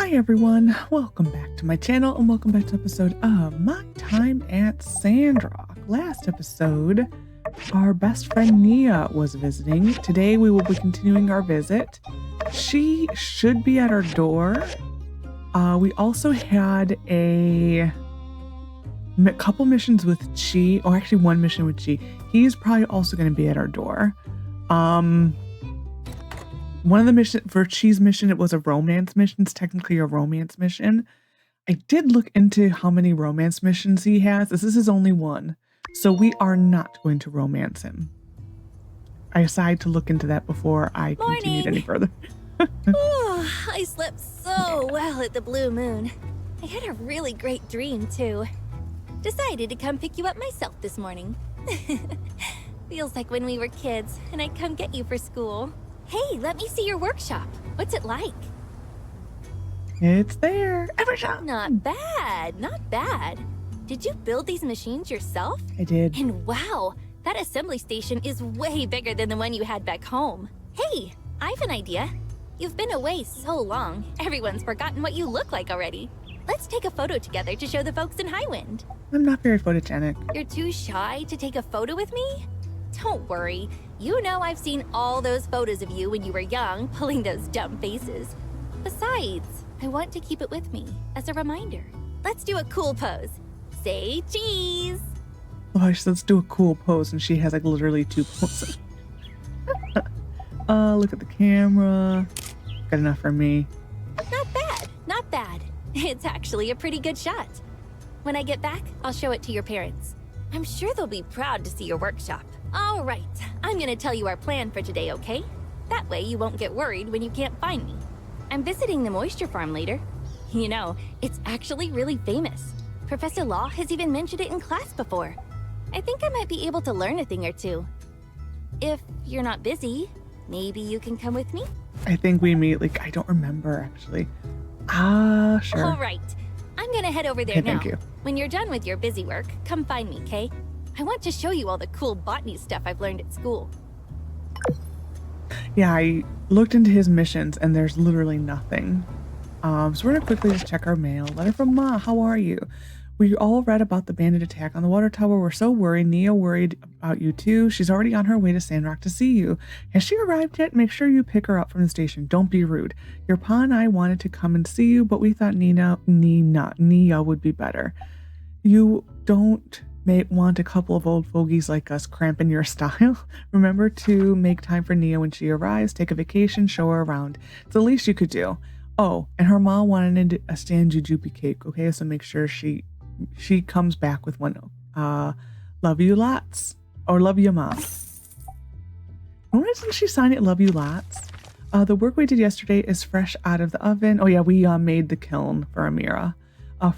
Hi everyone, welcome back to my channel and welcome back to episode of My Time at Sandrock. Last episode, our best friend Nia was visiting. Today we will be continuing our visit. She should be at our door. We also had a couple missions with Chi, or actually one mission with Chi. He's probably also going to be at our door. One of the mission for Chi's mission, it was a romance mission. It's technically a romance mission. I did look into how many romance missions he has. This is his only one. So we are not going to romance him. I decided to look into that before I continued any further. Oh, I slept so well at the Blue Moon. I had a really great dream, too. Decided to come pick you up myself this morning. Feels like when we were kids, and I'd come get you for school. Hey, let me see your workshop. What's it like? It's there. Every shop. Not bad, not bad. Did you build these machines yourself? I did. And wow, that assembly station is way bigger than the one you had back home. Hey, I have an idea. You've been away so long, everyone's forgotten what you look like already. Let's take a photo together to show the folks in Highwind. I'm not very photogenic. You're too shy to take a photo with me? Don't worry. You know I've seen all those photos of you when you were young, pulling those dumb faces. Besides, I want to keep it with me as a reminder. Let's do a cool pose. Say cheese. Oh, she said, let's do a cool pose, and she has like literally two poses. Look at the camera. Good enough for me. Not bad, not bad. It's actually a pretty good shot. When I get back, I'll show it to your parents. I'm sure they'll be proud to see your workshop. All right, I'm gonna tell you our plan for today, okay? That way you won't get worried when you can't find me. I'm visiting the moisture farm later. You know, it's actually really famous. Professor Law has even mentioned it in class before. I think I might be able to learn a thing or two. If you're not busy, maybe you can come with me? I think we immediately, I don't remember actually. Sure. All right, I'm gonna head over there Okay, now. thank you. When you're done with your busy work, come find me, okay? I want to show you all the cool botany stuff I've learned at school. Yeah, I looked into his missions and there's literally nothing. So we're gonna quickly just check our mail. Letter from Ma, how are you? We all read about the bandit attack on the water tower. We're so worried. Nia worried about you too. She's already on her way to Sandrock to see you. Has she arrived yet? Make sure you pick her up from the station. Don't be rude. Your pa and I wanted to come and see you, but we thought Nia would be better. You don't want a couple of old fogies like us cramping your style. Remember to make time for Nia when she arrives. Take a vacation, show her around. It's the least you could do. Oh, and her mom wanted a stand jujube cake, okay? So make sure she comes back with one. Love you lots. Or love you, Mom. Why doesn't she sign it love you lots? The work we did yesterday is fresh out of the oven. Oh yeah, we made the kiln for Amira.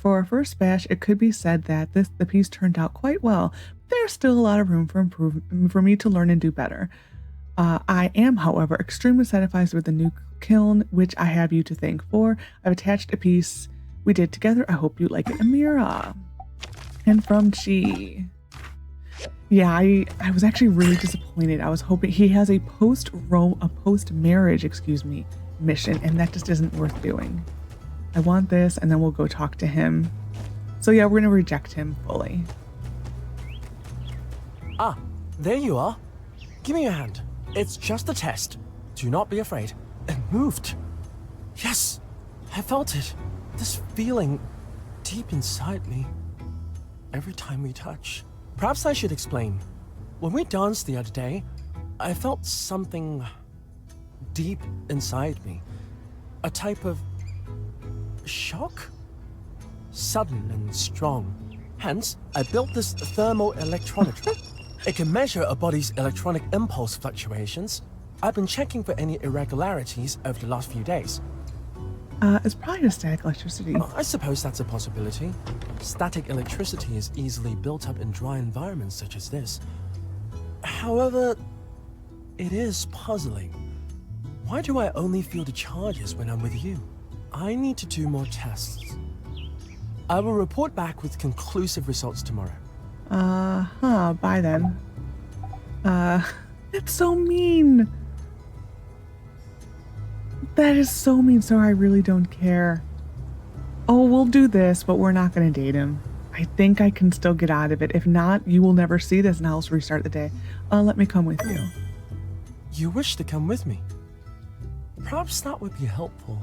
For our first batch, it could be said that the piece turned out quite well. There's still a lot of room for improvement for me to learn and do better. I am, however, extremely satisfied with the new kiln, which I have you to thank for. I've attached a piece we did together. I hope you like it, Amira. And from Chi. Yeah, I was actually really disappointed. I was hoping he has a post-marriage, mission, and that just isn't worth doing. I want this, and then we'll go talk to him. So yeah, we're gonna reject him fully. Ah, there you are. Give me your hand. It's just a test. Do not be afraid. It moved. Yes, I felt it. This feeling deep inside me. Every time we touch. Perhaps I should explain. When we danced the other day, I felt something deep inside me. A type of shock? Sudden and strong. Hence, I built this thermoelectrometer. It can measure a body's electronic impulse fluctuations. I've been checking for any irregularities over the last few days. It's probably just static electricity. I suppose that's a possibility. Static electricity is easily built up in dry environments such as this. However, it is puzzling. Why do I only feel the charges when I'm with you? I need to do more tests. I will report back with conclusive results tomorrow. Bye then. That's so mean. That is so mean. So I really don't care. Oh, we'll do this, but we're not going to date him. I think I can still get out of it. If not, you will never see this and I'll restart the day. Let me come with you. You wish to come with me? Perhaps that would be helpful.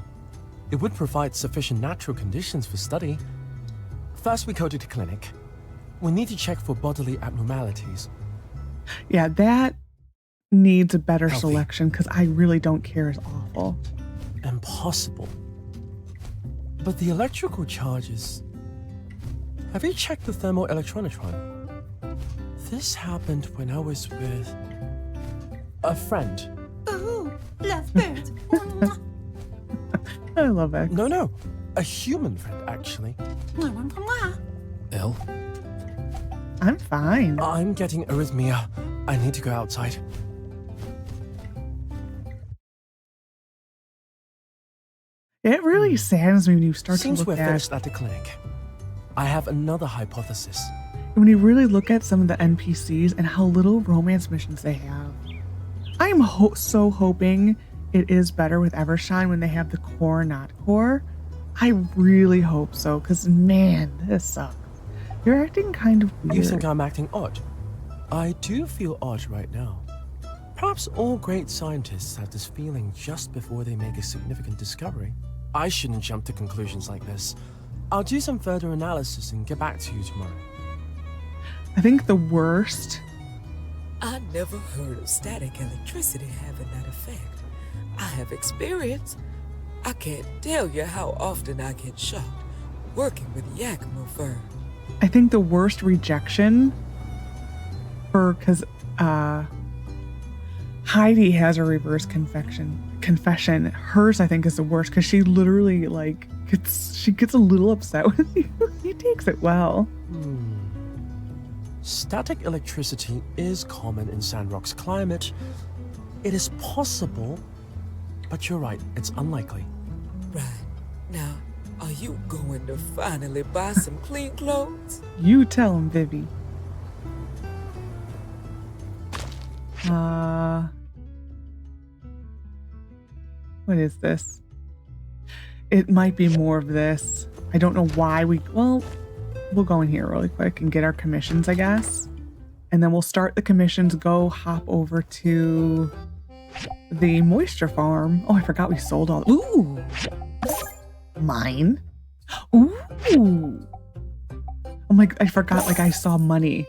It would provide sufficient natural conditions for study. First, we go to the clinic. We need to check for bodily abnormalities. Yeah, that needs a better Healthy. selection because I really don't care is awful. Impossible. But the electrical charges... Have you checked the thermal electronitron? This happened when I was with... a friend. Ooh, lovebird. I love it. No. A human friend, actually. Ill. I'm fine. I'm getting arrhythmia. I need to go outside. It really saddens me when you start Seems to we're look at finished at the clinic. I have another hypothesis. when you really look at some of the NPCs and how little romance missions they have. I am so hoping it is better with Evershine when they have the core, not core. I really hope so, because man, this sucks. You're acting kind of weird. You think I'm acting odd? I do feel odd right now. Perhaps all great scientists have this feeling just before they make a significant discovery. I shouldn't jump to conclusions like this. I'll do some further analysis and get back to you tomorrow. I think the worst. I never heard of static electricity having that effect. I have experience. I can't tell you how often I get shocked working with Yakima fur. I think the worst rejection because Heidi has a reverse confession. Hers, I think, is the worst because she literally gets a little upset with you. He takes it well. Static electricity is common in Sandrock's climate. It is possible, but you're right, it's unlikely. Right. Now, are you going to finally buy some clean clothes? You tell him, Vivi. What is this? It might be more of this. I don't know why we'll go in here really quick and get our commissions, I guess. And then we'll start the commissions, go hop over to the moisture farm. Oh, I forgot we sold all. Ooh. Mine. Ooh. I'm like, I forgot, like I saw money.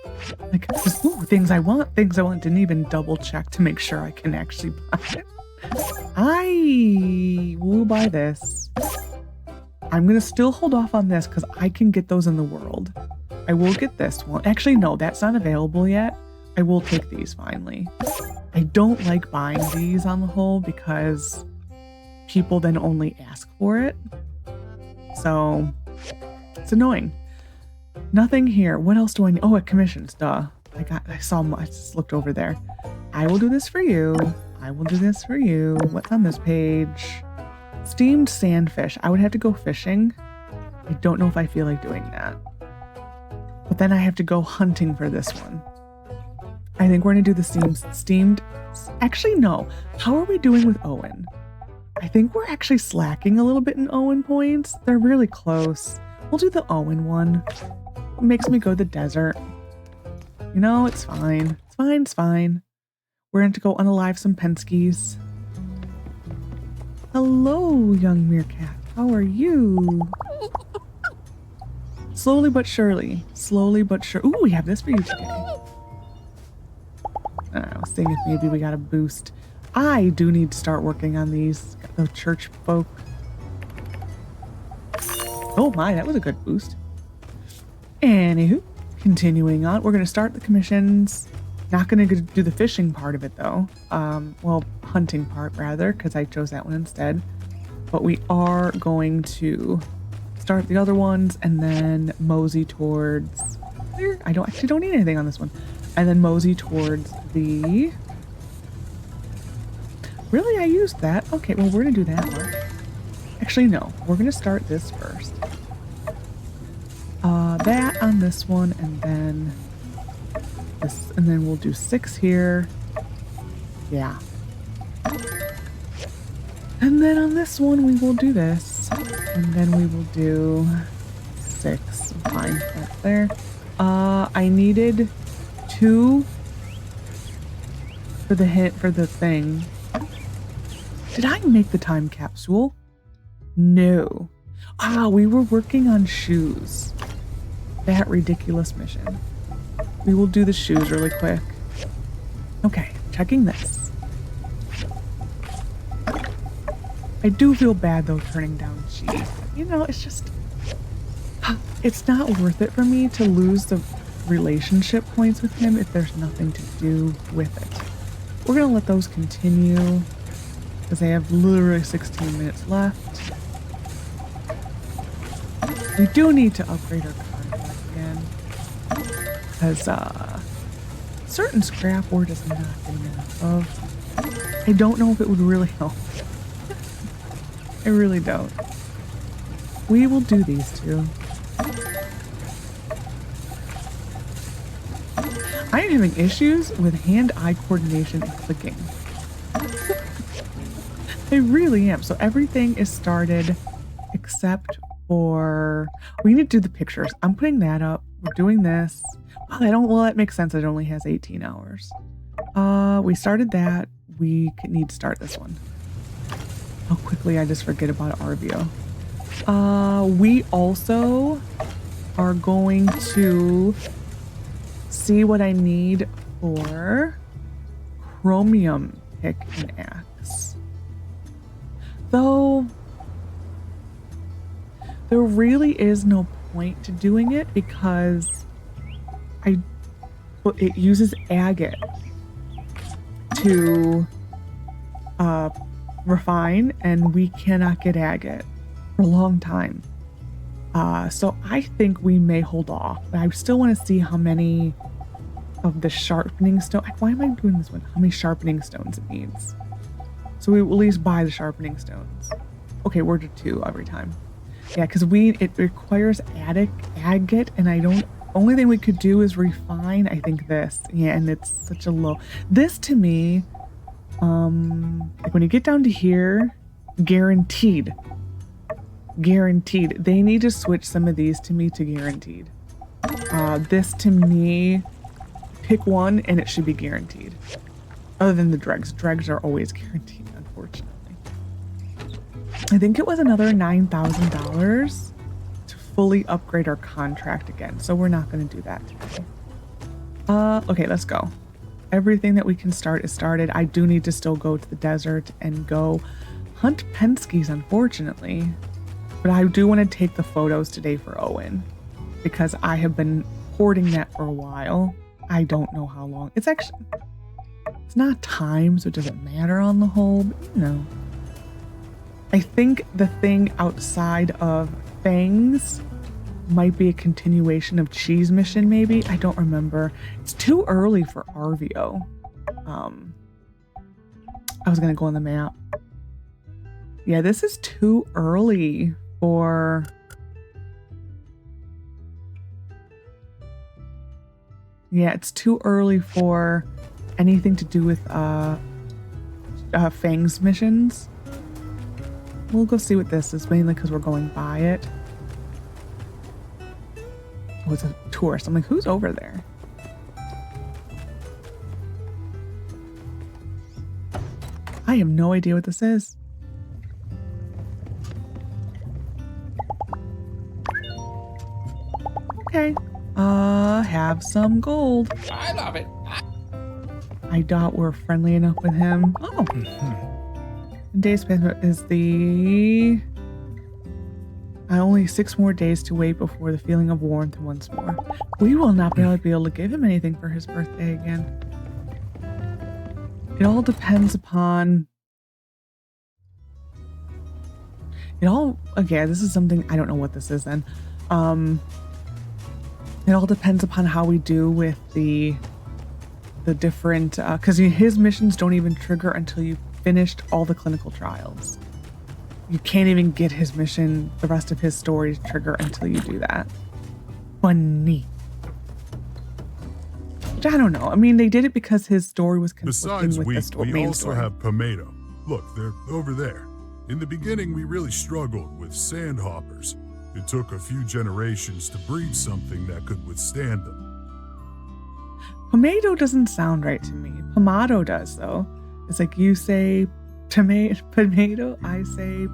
Like, just, ooh, things I want. Didn't even double check to make sure I can actually buy it. I will buy this. I'm going to still hold off on this because I can get those in the world. I will get this one. Actually, no, that's not available yet. I will take these finally. I don't like buying these on the whole because people then only ask for it. So it's annoying. Nothing here. What else do I need? I commissions. Duh. I just looked over there. I will do this for you. I will do this for you. What's on this page? Steamed sandfish. I would have to go fishing. I don't know if I feel like doing that. But then I have to go hunting for this one. I think we're going to do the steamed. Actually, no. How are we doing with Owen? I think we're actually slacking a little bit in Owen points. They're really close. We'll do the Owen one. It makes me go to the desert. You know, it's fine. It's fine. We're going to go unalive some Penskes. Hello, young meerkat. How are you? Slowly but surely. Ooh, we have this for you today. I was thinking maybe we got a boost. I do need to start working on these, the church folk. Oh my, that was a good boost. Anywho, continuing on, we're going to start the commissions. Not going to do the fishing part of it though. Well, hunting part rather, because I chose that one instead. But we are going to start the other ones and then mosey towards... I don't need anything on this one. And then mosey towards the... Really? I used that? Okay, well, we're going to do that one. Actually, no. We're going to start this first. That on this one, and then this, and then we'll do 6 here. Yeah. And then on this one, we will do this. And then we will do 6. Fine, that's there. I needed 2 for the hit for the thing. Did I make the time capsule? No. Ah, we were working on shoes. That ridiculous mission. We will do the shoes really quick. Okay, checking this. I do feel bad though turning down cheese. You know, it's just... It's not worth it for me to lose the relationship points with him if there's nothing to do with it. We're gonna let those continue because I have literally 16 minutes left. We do need to upgrade our contract again because certain scrap we're just not getting enough of. I don't know if it would really help. I really don't. We will do these 2. I am having issues with hand-eye coordination and clicking. I really am. So everything is started except for... We need to do the pictures. I'm putting that up. We're doing this. Well, that makes sense. It only has 18 hours. We started that. We need to start this one. How quickly I just forget about RVO. We also are going to see what I need for chromium pick and axe. Though there really is no point to doing it because it uses agate to refine, and we cannot get agate for a long time. So I think we may hold off, but I still want to see how many of the sharpening stone. Why am I doing this one? How many sharpening stones it needs? So we will at least buy the sharpening stones. Okay, we're to 2 every time. Yeah, because it requires agate, and I don't. Only thing we could do is refine. I think this. Yeah, and it's such a low. This to me, like when you get down to here, guaranteed. Guaranteed. They need to switch some of these to me to guaranteed. This to me, pick one and it should be guaranteed. Other than the dregs. Dregs are always guaranteed, unfortunately. I think it was another $9,000 to fully upgrade our contract again. So we're not going to do that today. Okay, let's go. Everything that we can start is started. I do need to still go to the desert and go hunt Penske's, unfortunately. But I do want to take the photos today for Owen because I have been hoarding that for a while. I don't know how long. It's not time, so it doesn't matter on the whole, but you know. I think the thing outside of Fangs might be a continuation of Cheese Mission, maybe. I don't remember. It's too early for RVO. I was going to go on the map. Yeah, this is too early for... Yeah, it's too early for anything to do with Fangs missions. We'll go see what this is, mainly because we're going by it. Oh, it's a tourist. I'm like, who's over there? I have no idea what this is. Okay. Have some gold. I love it. I doubt we're friendly enough with him. Oh. Day space is the... only 6 more days to wait before the feeling of warmth once more. We will not be able to give him anything for his birthday again. It all depends upon... Okay, this is something... I don't know what this is then. It all depends upon how we do with the different... because his missions don't even trigger until you finished all the clinical trials. You can't even get his mission, the rest of his story to trigger until you do that. Funny. Which I don't know. I mean, they did it because his story was conflicting with the story. We also have Pomato. Look, they're over there. In the beginning, we really struggled with sandhoppers. It took a few generations to breed something that could withstand them. Tomato doesn't sound right to me. Pomato does, though. It's like you say tomato, I say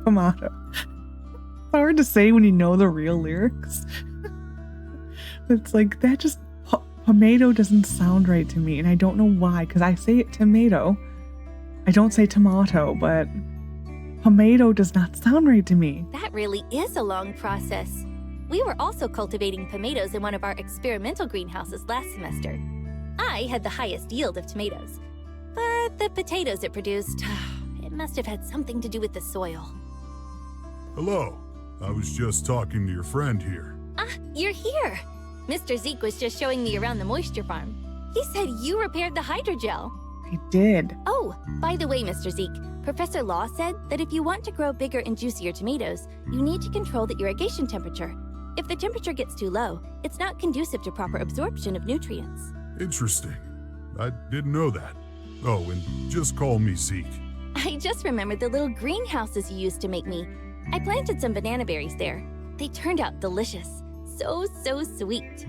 pomato. It's hard to say when you know the real lyrics. It's like that just tomato doesn't sound right to me, and I don't know why, because I say it tomato. I don't say tomato, but tomato does not sound right to me. That really is a long process. We were also cultivating tomatoes in one of our experimental greenhouses last semester. I had the highest yield of tomatoes, but the potatoes it produced, it must have had something to do with the soil. Hello. I was just talking to your friend here. Ah, you're here. Mr. Zeke was just showing me around the moisture farm. He said you repaired the hydrogel. I did. Oh, by the way, Mr. Zeke, Professor Law said that if you want to grow bigger and juicier tomatoes, you need to control the irrigation temperature. If the temperature gets too low, it's not conducive to proper absorption of nutrients. Interesting. I didn't know that. Oh, and just call me Zeke. I just remembered the little greenhouses you used to make me. I planted some banana berries there. They turned out delicious. So sweet.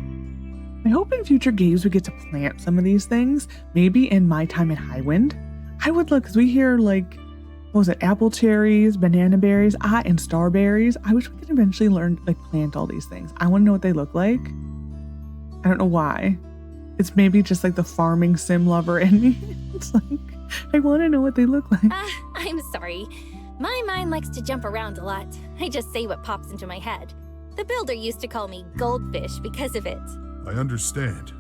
I hope in future games we get to plant some of these things. Maybe in my time at Highwind. I would look, because we hear like, what was it, apple cherries, banana berries, and starberries. I wish we could eventually learn, like, plant all these things. I want to know what they look like. I don't know why. It's maybe just like the farming sim lover in me. It's like, I want to know what they look like. I'm sorry. My mind likes to jump around a lot. I just say what pops into my head. The builder used to call me Goldfish because of it. I understand.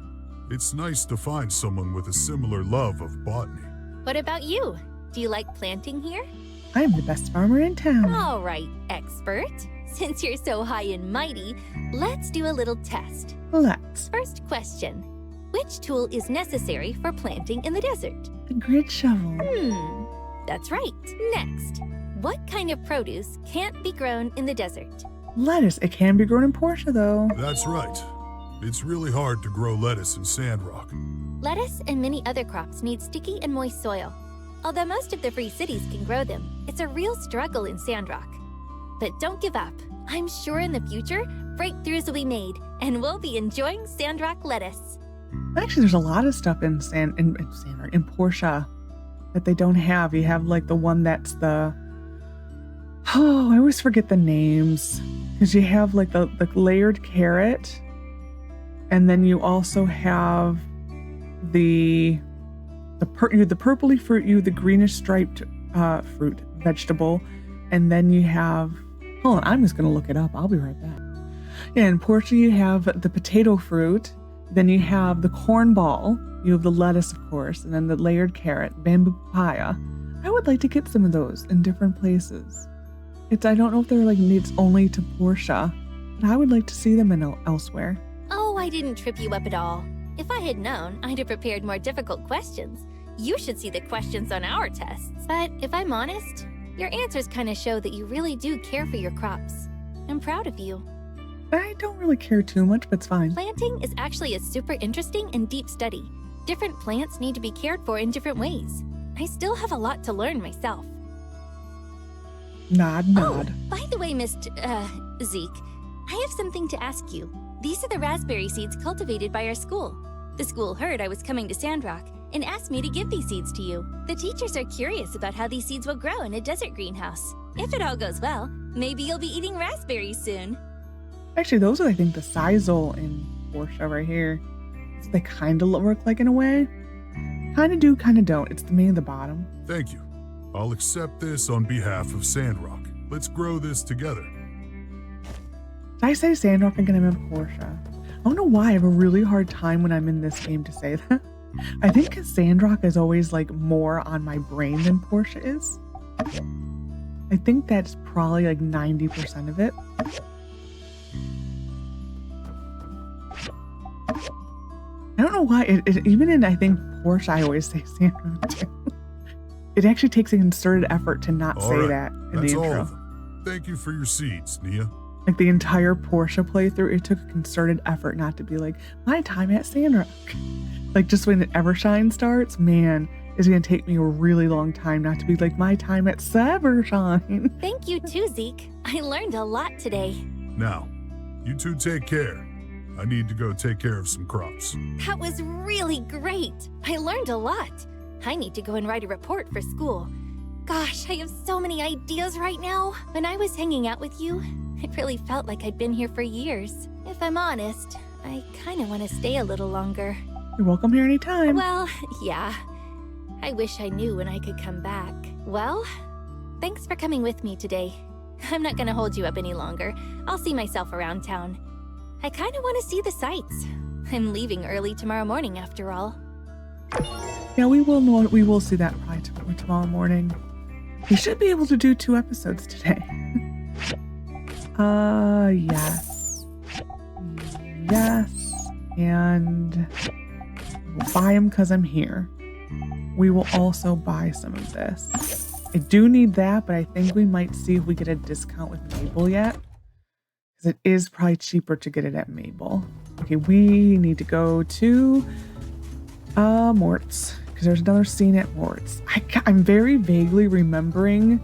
It's nice to find someone with a similar love of botany. What about you? Do you like planting here? I am the best farmer in town. All right, expert. Since you're so high and mighty, let's do a little test. Let's. First question. Which tool is necessary for planting in the desert? A grid shovel. That's right. Next. What kind of produce can't be grown in the desert? Lettuce. It can be grown in Portia, though. That's right. It's really hard to grow lettuce in Sandrock. Lettuce and many other crops need sticky and moist soil. Although most of the free cities can grow them, it's a real struggle in Sandrock. But don't give up. I'm sure in the future, breakthroughs will be made, and we'll be enjoying Sandrock lettuce. Actually, there's a lot of stuff in Portia that they don't have. You have like the one that's the... Oh, I always forget the names. Because you have like the layered carrot, and then you also have the purpley fruit, the greenish striped vegetable, and then you have, hold on, I'm just gonna look it up. I'll be right back. Yeah, in Portia you have the potato fruit, then you have the corn ball, you have the lettuce, of course, and then the layered carrot, bamboo papaya. I would like to get some of those in different places. I don't know if they're like needs only to Portia, but I would like to see them elsewhere. Oh, I didn't trip you up at all. If I had known, I'd have prepared more difficult questions. You should see the questions on our tests. But if I'm honest, your answers kind of show that you really do care for your crops. I'm proud of you. I don't really care too much, but it's fine. Planting is actually a super interesting and deep study. Different plants need to be cared for in different ways. I still have a lot to learn myself. Nod. Oh, by the way, Mr. Zeke, I have something to ask you. These are the raspberry seeds cultivated by our school. The school heard I was coming to Sandrock and asked me to give these seeds to you. The teachers are curious about how these seeds will grow in a desert greenhouse. If it all goes well, maybe you'll be eating raspberries soon. Actually, those are, I think, the sisal in Portia right here. So they kind of work like in a way. Kind of do, kind of don't. It's the me at the bottom. Thank you. I'll accept this on behalf of Sandrock. Let's grow this together. Did I say Sandrock again? I'm in Portia. I don't know why I have a really hard time when I'm in this game to say that. I think because Sandrock is always like more on my brain than Portia is. I think that's probably like 90% of it. I don't know why. Even in, I think, Portia, I always say Sandrock too. It actually takes a concerted effort to not say that in the intro. All of them. Thank you for your seeds, Nia. Like the entire Portia playthrough, it took a concerted effort not to be like, my time at Sandrock. Like just when Evershine starts, man, It's going to take me a really long time not to be like my time at Sabershine. Thank you too, Zeke. I learned a lot today. Now, you two take care. I need to go take care of some crops. That was really great. I learned a lot. I need to go and write a report for school. Gosh, I have so many ideas right now. When I was hanging out with you, it really felt like I'd been here for years. If I'm honest, I kind of want to stay a little longer. You're welcome here anytime. Well, yeah. I wish I knew when I could come back. Well, thanks for coming with me today. I'm not gonna hold you up any longer. I'll see myself around town. I kind of want to see the sights. I'm leaving early tomorrow morning after all. Yeah, we will see that probably tomorrow morning. We should be able to do 2 episodes today. Yes. Yes. And we'll buy them because I'm here. We will also buy some of this. I do need that, but I think we might see if we get a discount with Mabel yet. Because it is probably cheaper to get it at Mabel. Okay, we need to go to Mort's. Because there's another scene at Mort's. I'm very vaguely remembering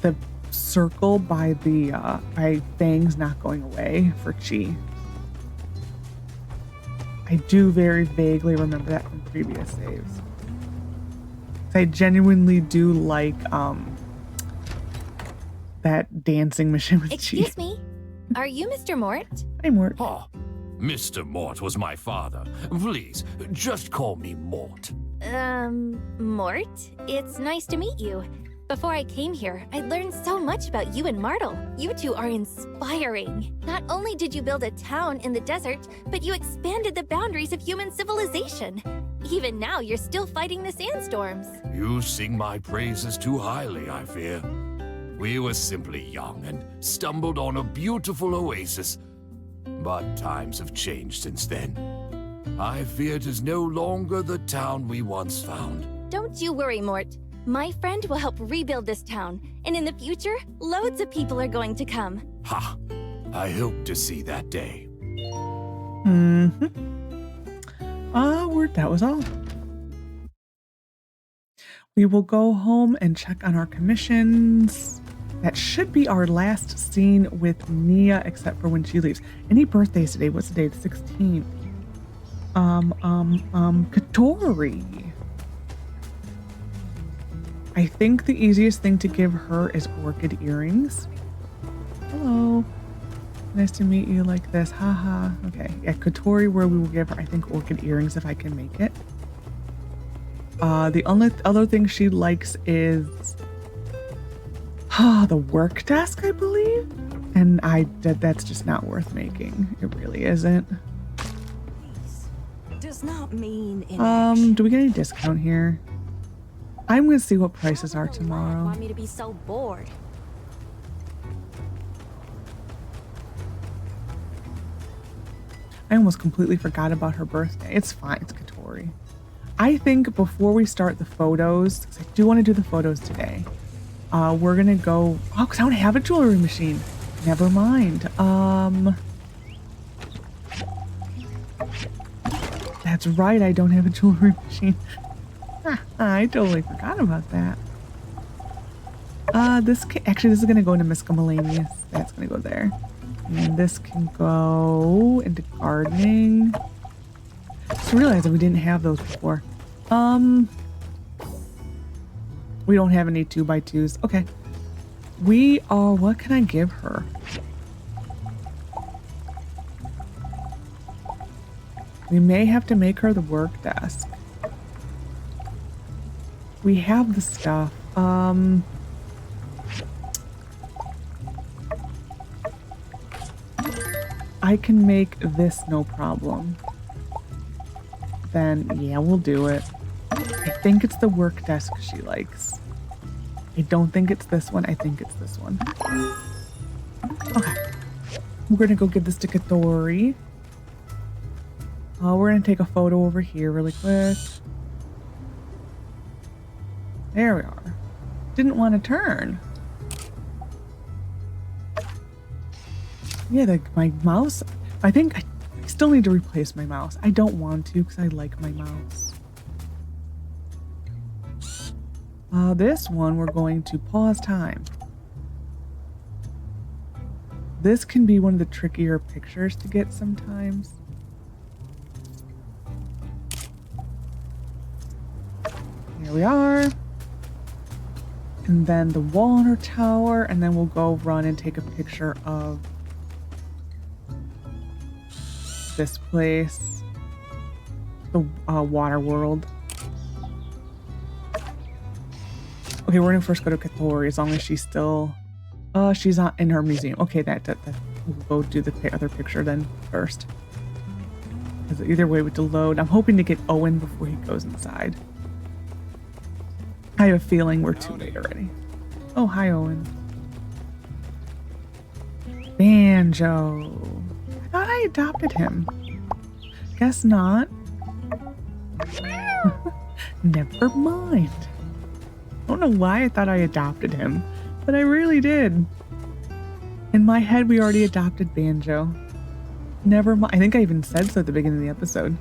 the circle by the by Fangs not going away for Chi. I do very vaguely remember that from previous saves. I genuinely do like that dancing mission with Chi. Excuse me? Are you Mr. Mort? Hi, Mort. Oh, Mr. Mort was my father. Please, just call me Mort. Mort? It's nice to meet you. Before I came here, I learned so much about you and Martel. You two are inspiring. Not only did you build a town in the desert, but you expanded the boundaries of human civilization. Even now, you're still fighting the sandstorms. You sing my praises too highly, I fear. We were simply young and stumbled on a beautiful oasis. But times have changed since then. I fear it is no longer the town we once found. Don't you worry, Mort. My friend will help rebuild this town, and in the future, loads of people are going to come. Ha! I hope to see that day. That was all. We will go home and check on our commissions. That should be our last scene with Nia, except for when she leaves. Any birthdays today? What's the date? 16th. Katori. I think the easiest thing to give her is orchid earrings. Hello. Nice to meet you like this. Haha. Okay. At Katori, where we will give her, I think, orchid earrings if I can make it. The only other thing she likes is the work desk, I believe. And that's just not worth making. It really isn't. Does not mean inaction. Do we get any discount here? I'm gonna see what prices are Why tomorrow. want me to be so bored? I almost completely forgot about her birthday. It's fine, it's Katori. I think before we start the photos, because I do want to do the photos today, we're gonna go, because I don't have a jewelry machine. Never mind. That's right, I don't have a jewelry machine. I totally forgot about that. This is gonna go into miscellaneous. That's gonna go there. And this can go into gardening. Just realized that we didn't have those before. We don't have any 2x2s. Okay. What can I give her? We may have to make her the work desk. We have the stuff. I can make this no problem. Then, yeah, we'll do it. I think it's the work desk she likes. I don't think it's this one. I think it's this one. Okay. We're gonna go give this to Katori. We're gonna take a photo over here really quick. There we are. Didn't want to turn. Yeah, my mouse. I think I still need to replace my mouse. I don't want to because I like my mouse. This one, we're going to pause time. This can be one of the trickier pictures to get sometimes. Here we are. And then the water tower, and then we'll go run and take a picture of this place. The water world. Okay, we're gonna first go to Katori as long as she's still... she's not in her museum. Okay, that we'll go do the other picture then first. Because either way with the load, I'm hoping to get Owen before he goes inside. I have a feeling we're too late already. Oh, hi, Owen. Banjo. I thought I adopted him. Guess not. Never mind. I don't know why I thought I adopted him, but I really did. In my head, we already adopted Banjo. Never mind. I think I even said so at the beginning of the episode.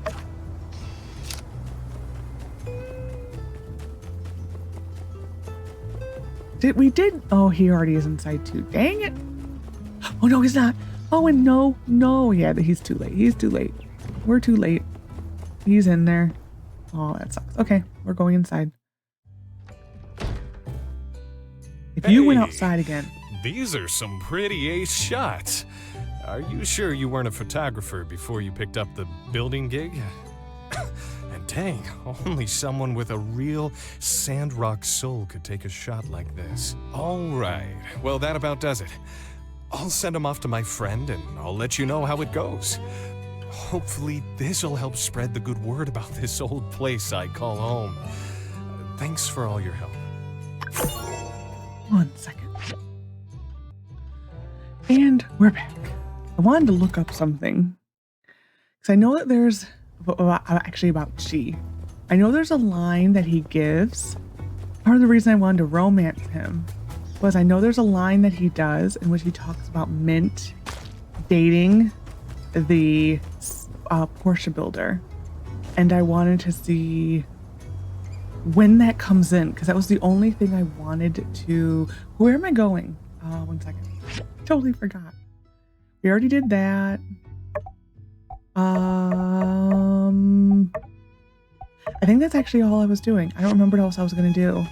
We did? Oh, he already is inside too. Dang it. Oh, no, he's not. Oh, and no. Yeah, he's too late. He's too late. We're too late. He's in there. Oh, that sucks. Okay, we're going inside. If you went outside again. These are some pretty ace shots. Are you sure you weren't a photographer before you picked up the building gig? And dang, only someone with a real Sandrock soul could take a shot like this. All right, well that about does it. I'll send them off to my friend and I'll let you know how it goes. Hopefully this'll help spread the good word about this old place I call home. Thanks for all your help. 1 second. And we're back. I wanted to look up something. Because I know that there's... actually about Chi. I know there's a line that he gives. Part of the reason I wanted to romance him was I know there's a line that he does in which he talks about Mint dating the Porsche builder. And I wanted to see when that comes in, because that was the only thing I wanted to... Where am I going? 1 second. Totally forgot. We already did that. I think that's actually all I was doing. I don't remember what else I was going to do.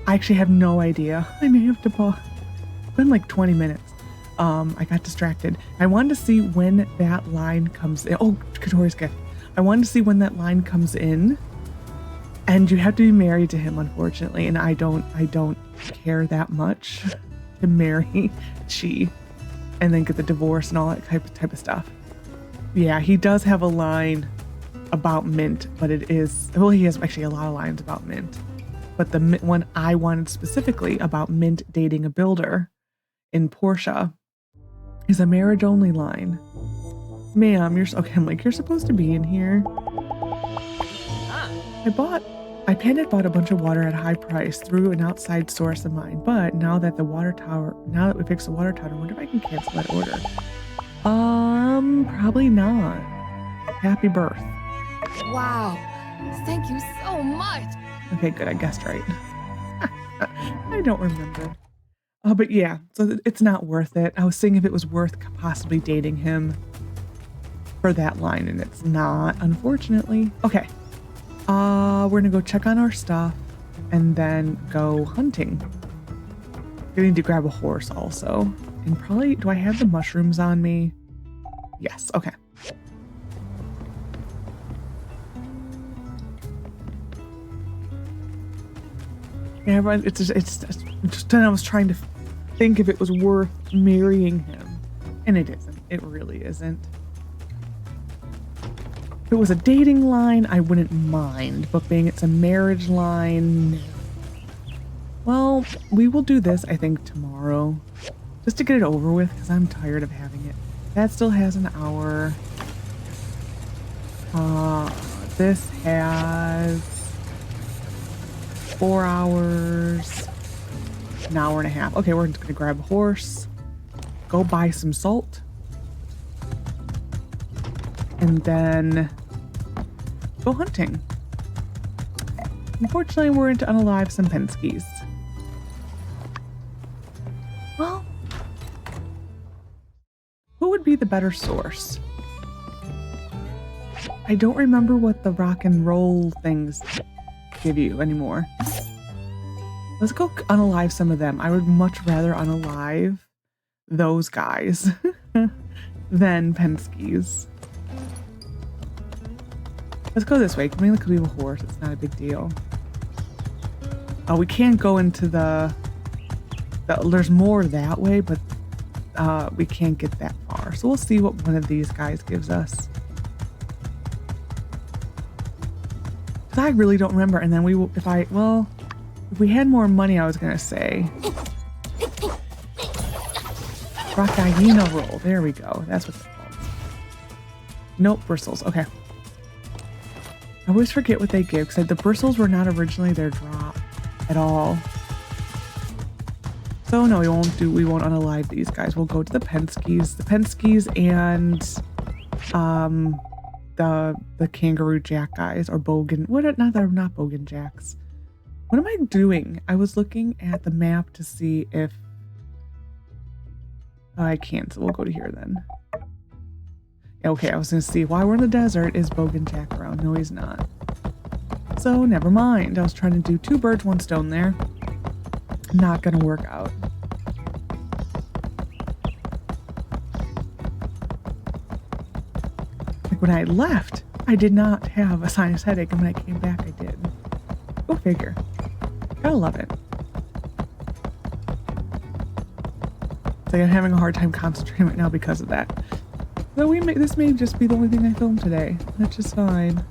I actually have no idea. I may have to pause. It's been like 20 minutes. I got distracted. I wanted to see when that line comes in. Oh, Katori's gift. I wanted to see when that line comes in. And you have to be married to him, unfortunately. And I don't care that much to marry Chi and then get the divorce and all that type of stuff. Yeah, he does have a line about Mint, but it is... Well, he has actually a lot of lines about Mint. But the one I wanted specifically about Mint dating a builder in Porsche is a marriage-only line. Ma'am, you're... Okay, I'm like, you're supposed to be in here. I planned bought a bunch of water at a high price through an outside source of mine, but now that we fixed the water tower, I wonder if I can cancel that order. Probably not. Happy birth. Wow. Thank you so much. Okay, good. I guessed right. I don't remember. But yeah, so it's not worth it. I was seeing if it was worth possibly dating him for that line, and it's not, unfortunately. Okay. We're gonna go check on our stuff and then go hunting. I need to grab a horse also. And probably, do I have the mushrooms on me? Yes, okay. Yeah, everyone, it's just I was trying to think if it was worth marrying him. And it isn't. It really isn't. If it was a dating line, I wouldn't mind, but being it's a marriage line, no. Well, we will do this, I think, tomorrow, just to get it over with, because I'm tired of having it. That still has an hour. This has 4 hours, an hour and a half. Okay, we're just gonna grab a horse, go buy some salt, and then go hunting. Unfortunately, we're into unalive some Penskis. Well, who would be the better source? I don't remember what the rock and roll things give you anymore. Let's go unalive some of them. I would much rather unalive those guys than Penskis. Let's go this way. Mainly because we have a horse. It's not a big deal. Oh, we can't go into the there's more that way, but we can't get that far. So we'll see what one of these guys gives us. Because I really don't remember. And then if we had more money, I was going to say. Rock hyena roll. There we go. That's what it's called. Nope, bristles. Okay. I always forget what they give because the bristles were not originally their drop at all. So no, we won't unalive these guys. We'll go to the Penskis. The Penskis and the kangaroo jack guys or bogan. Not bogan jacks. What am I doing? I was looking at the map to see if I can't, so we'll go to here then. Okay, I was gonna see why we're in the desert. Is bogan jack around? No, he's not. So never mind. I was trying to do 2 birds, 1 stone there. Not gonna work out. Like when I left, I did not have a sinus headache, and when I came back, I did. Go figure. Gotta love it. It's like I'm having a hard time concentrating right now because of that. So this may just be the only thing I filmed today. That's just fine.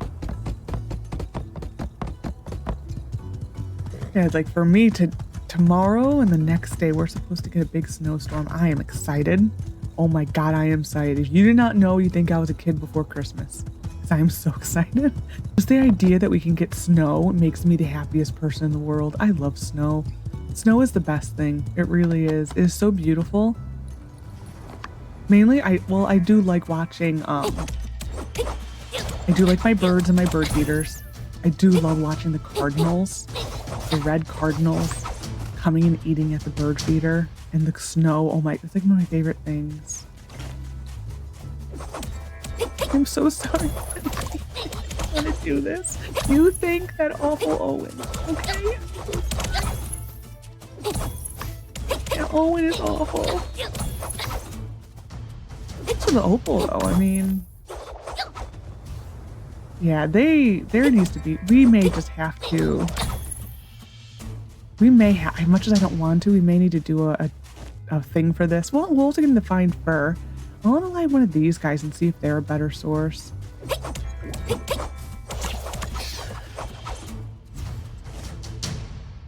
Yeah, it's like for me tomorrow and the next day, we're supposed to get a big snowstorm. I am excited. Oh my God, I am excited. If you did not know, you think I was a kid before Christmas. Because I am so excited. Just the idea that we can get snow makes me the happiest person in the world. I love snow. Snow is the best thing. It really is. It is so beautiful. Mainly, I do like watching, I do like my birds and my bird feeders. I do love watching the cardinals, the red cardinals, coming and eating at the bird feeder and the snow. Oh my, it's like one of my favorite things. I'm so sorry. I want to do this. You think that awful Owen, okay? Yeah, Owen is awful. To the opal though, I mean, yeah, there needs to be, we may just have to, as much as I don't want to, we may need to do a thing for this. Well, we're also going to find fur. I want to live one of these guys and see if they're a better source.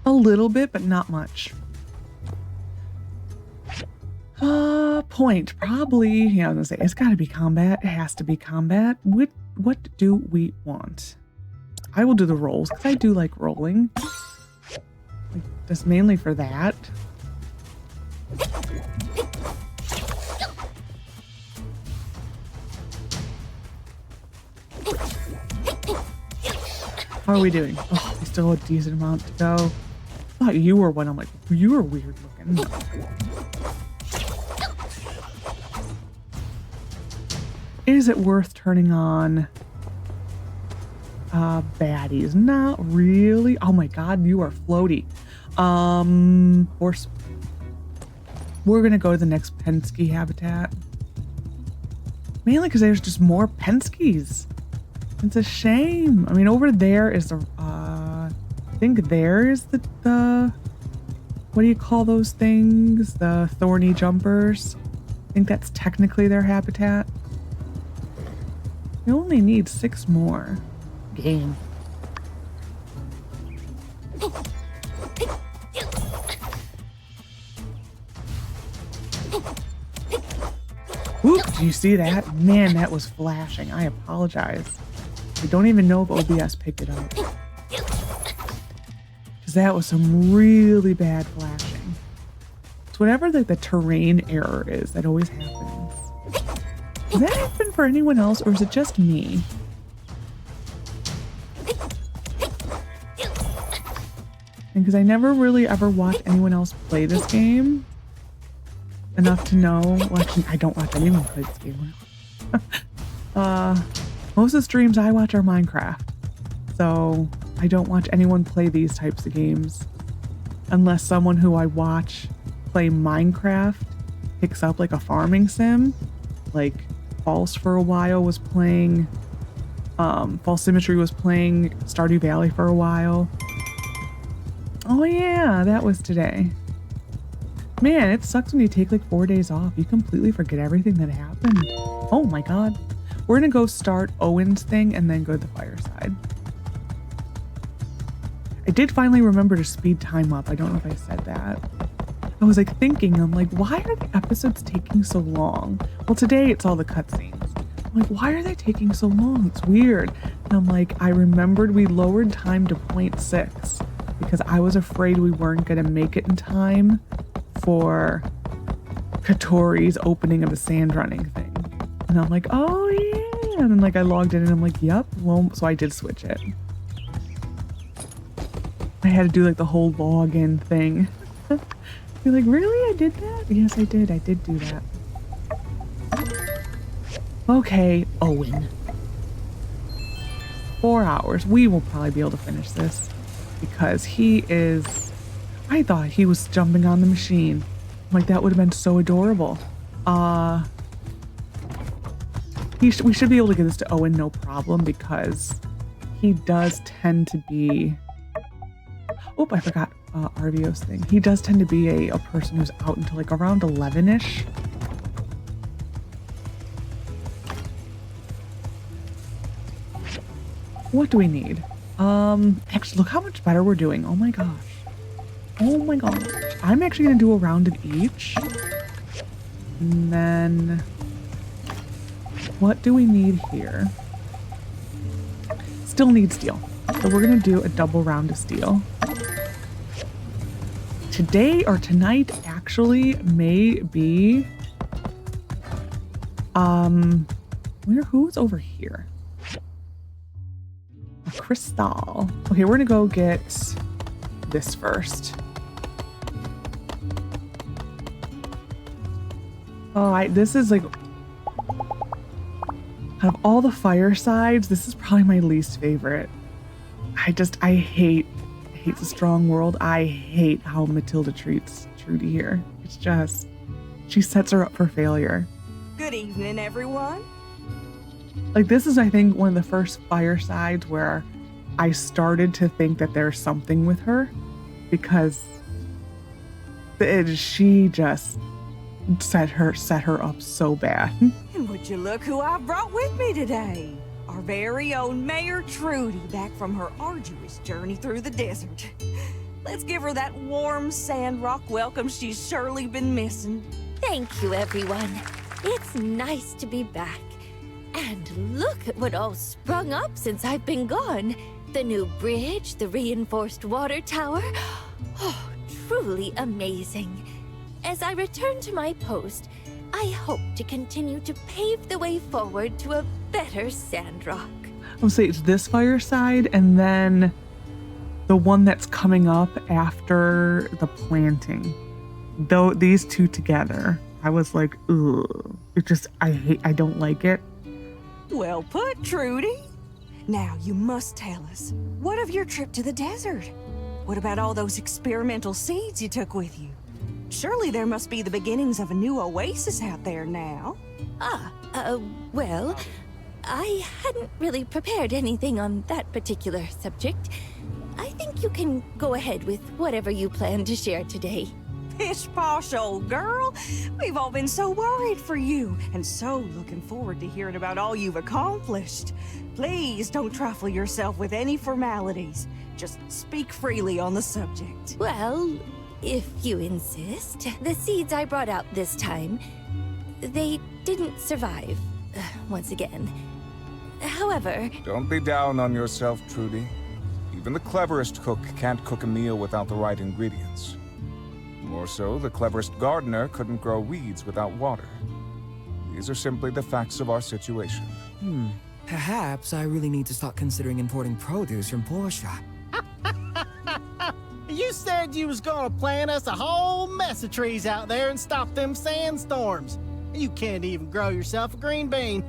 A little bit, but not much. Point, probably, yeah, I was gonna say, it's gotta be combat. It has to be combat. What do we want? I will do the rolls, because I do like rolling. Like, just mainly for that. How are we doing? Oh, we still have a decent amount to go. I thought you were one. I'm like, you were weird looking. No. Is it worth turning on baddies? Not really. Oh my God, you are floaty. Horse. We're gonna go to the next Penske habitat. Mainly because there's just more Penskes. It's a shame. I mean, over there is the I think there is the what do you call those things? The thorny jumpers. I think that's technically their habitat. We only need 6 more. Game. Whoop, do you see that? Man, that was flashing. I apologize. I don't even know if OBS picked it up. Because that was some really bad flashing. It's whatever the terrain error is that always happens. Does that happen for anyone else, or is it just me? And because I never really ever watch anyone else play this game enough to know, well, actually, I don't watch anyone play this game. Most of the streams I watch are Minecraft. So I don't watch anyone play these types of games unless someone who I watch play Minecraft picks up like a farming sim. Like False for a while was playing, False Symmetry was playing Stardew Valley for a while. Oh yeah, that was today. Man, it sucks when you take like 4 days off. You completely forget everything that happened. Oh my god. We're gonna go start Owen's thing and then go to the Fireside. I did finally remember to speed time up. I don't know if I said that. I was like thinking, I'm like, why are the episodes taking so long? Well, today it's all the cutscenes. I'm like, why are they taking so long? It's weird. And I'm like, I remembered we lowered time to 0.6 because I was afraid we weren't gonna make it in time for Katori's opening of the sand running thing. And I'm like, oh yeah. And then like I logged in and I'm like, yep. Well, so I did switch it. I had to do like the whole login thing. You're like, really? I did that? Yes, I did. I did do that. Okay, Owen. 4 hours. We will probably be able to finish this because he is... I thought he was jumping on the machine. Like, that would have been so adorable. We should be able to get this to Owen no problem because he does tend to be... Oh, I forgot Arvio's thing. He does tend to be a person who's out until like around 11-ish. What do we need? Actually, look how much better we're doing. Oh my gosh. Oh my gosh. I'm actually gonna do a round of each. And then what do we need here? Still need steel. So we're gonna do a double round of steel. Today or tonight actually may be who's over here? A crystal. Okay, we're gonna go get this first. Oh, this is like, out of all the Firesides, this is probably my least favorite. I hate the strong world. I hate how Matilda treats Trudy here. It's just, she sets her up for failure. Good evening, everyone. Like, this is, I think, one of the first Firesides where I started to think that there's something with her because she just set her up so bad. And would you look who I brought with me today? Our very own Mayor Trudy, back from her arduous journey through the desert. Let's give her that warm Sandrock welcome she's surely been missing. Thank you, everyone. It's nice to be back. And look at what all sprung up since I've been gone. The new bridge, the reinforced water tower. Oh, truly amazing. As I return to my post, I hope to continue to pave the way forward to a better Sandrock. I'll say it's this Fireside and then the one that's coming up after the planting. Though these two together, I was like, ugh. It just, I don't like it. Well put, Trudy. Now you must tell us, what of your trip to the desert? What about all those experimental seeds you took with you? Surely there must be the beginnings of a new oasis out there now. Well, I hadn't really prepared anything on that particular subject. I think you can go ahead with whatever you plan to share today. Pish-posh, old girl. We've all been so worried for you, and so looking forward to hearing about all you've accomplished. Please don't trifle yourself with any formalities. Just speak freely on the subject. Well, if you insist. The seeds I brought out this time, they didn't survive, once again. However... Don't be down on yourself, Trudy. Even the cleverest cook can't cook a meal without the right ingredients. More so, the cleverest gardener couldn't grow weeds without water. These are simply the facts of our situation. Perhaps I really need to start considering importing produce from Porsche. you said you was gonna plant us a whole mess of trees out there and stop them sandstorms. You can't even grow yourself a green bean.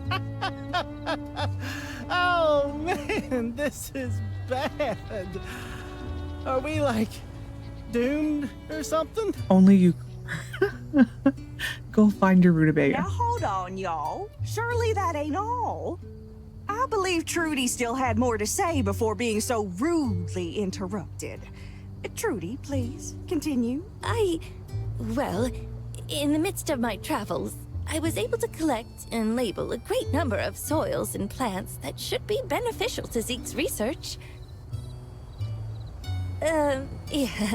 Oh, man, this is bad. Are we, like, doomed or something? Only you. Go find your rutabaga. Now hold on, y'all. Surely that ain't all. I believe Trudy still had more to say before being so rudely interrupted. Trudy, please, continue. Well, in the midst of my travels, I was able to collect and label a great number of soils and plants that should be beneficial to Zeke's research. Yeah,